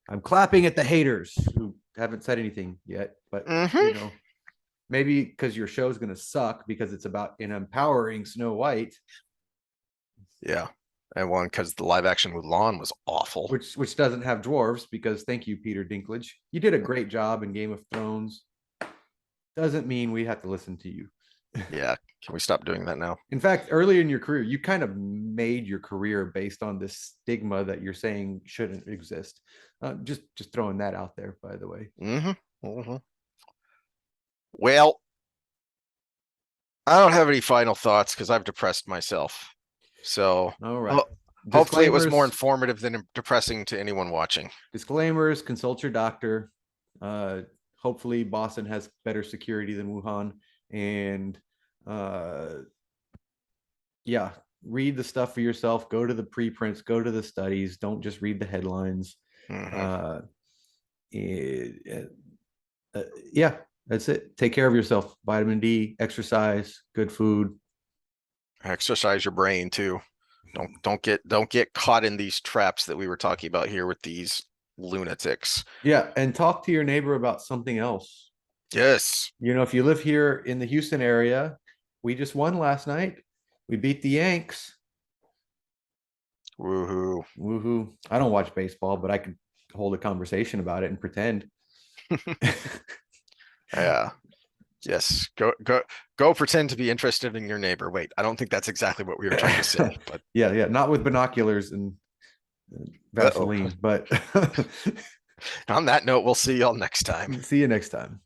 I'm clapping at the haters who haven't said anything yet, but maybe because your show's going to suck because it's about an empowering Snow White. Yeah, and one because the live action Mulan was awful, which doesn't have dwarves, because thank you, Peter Dinklage. You did a great job in Game of Thrones. Doesn't mean we have to listen to you. Yeah, can we stop doing that now? In fact, early in your career, you kind of made your career based on this stigma that you're saying shouldn't exist. Just throwing that out there, by the way. Well, I don't have any final thoughts because I've depressed myself. So, all right. Hopefully it was more informative than depressing to anyone watching. Disclaimers, consult your doctor. Hopefully Boston has better security than Wuhan. And yeah, read the stuff for yourself. Go to the preprints, go to the studies. Don't just read the headlines. Yeah, that's it. Take care of yourself. Vitamin D, exercise, good food. Exercise your brain too. Don't get caught in these traps that we were talking about here with these lunatics. Yeah, and talk to your neighbor about something else. Yes. If you live here in the Houston area, we just won last night. We beat the Yanks. Woohoo. Woohoo. I don't watch baseball, but I could hold a conversation about it and pretend. Yeah. Yes. Go pretend to be interested in your neighbor. Wait, I don't think that's exactly what we were trying to say, but yeah, not with binoculars and Vaseline. But On that note, we'll see y'all next time. see you next time.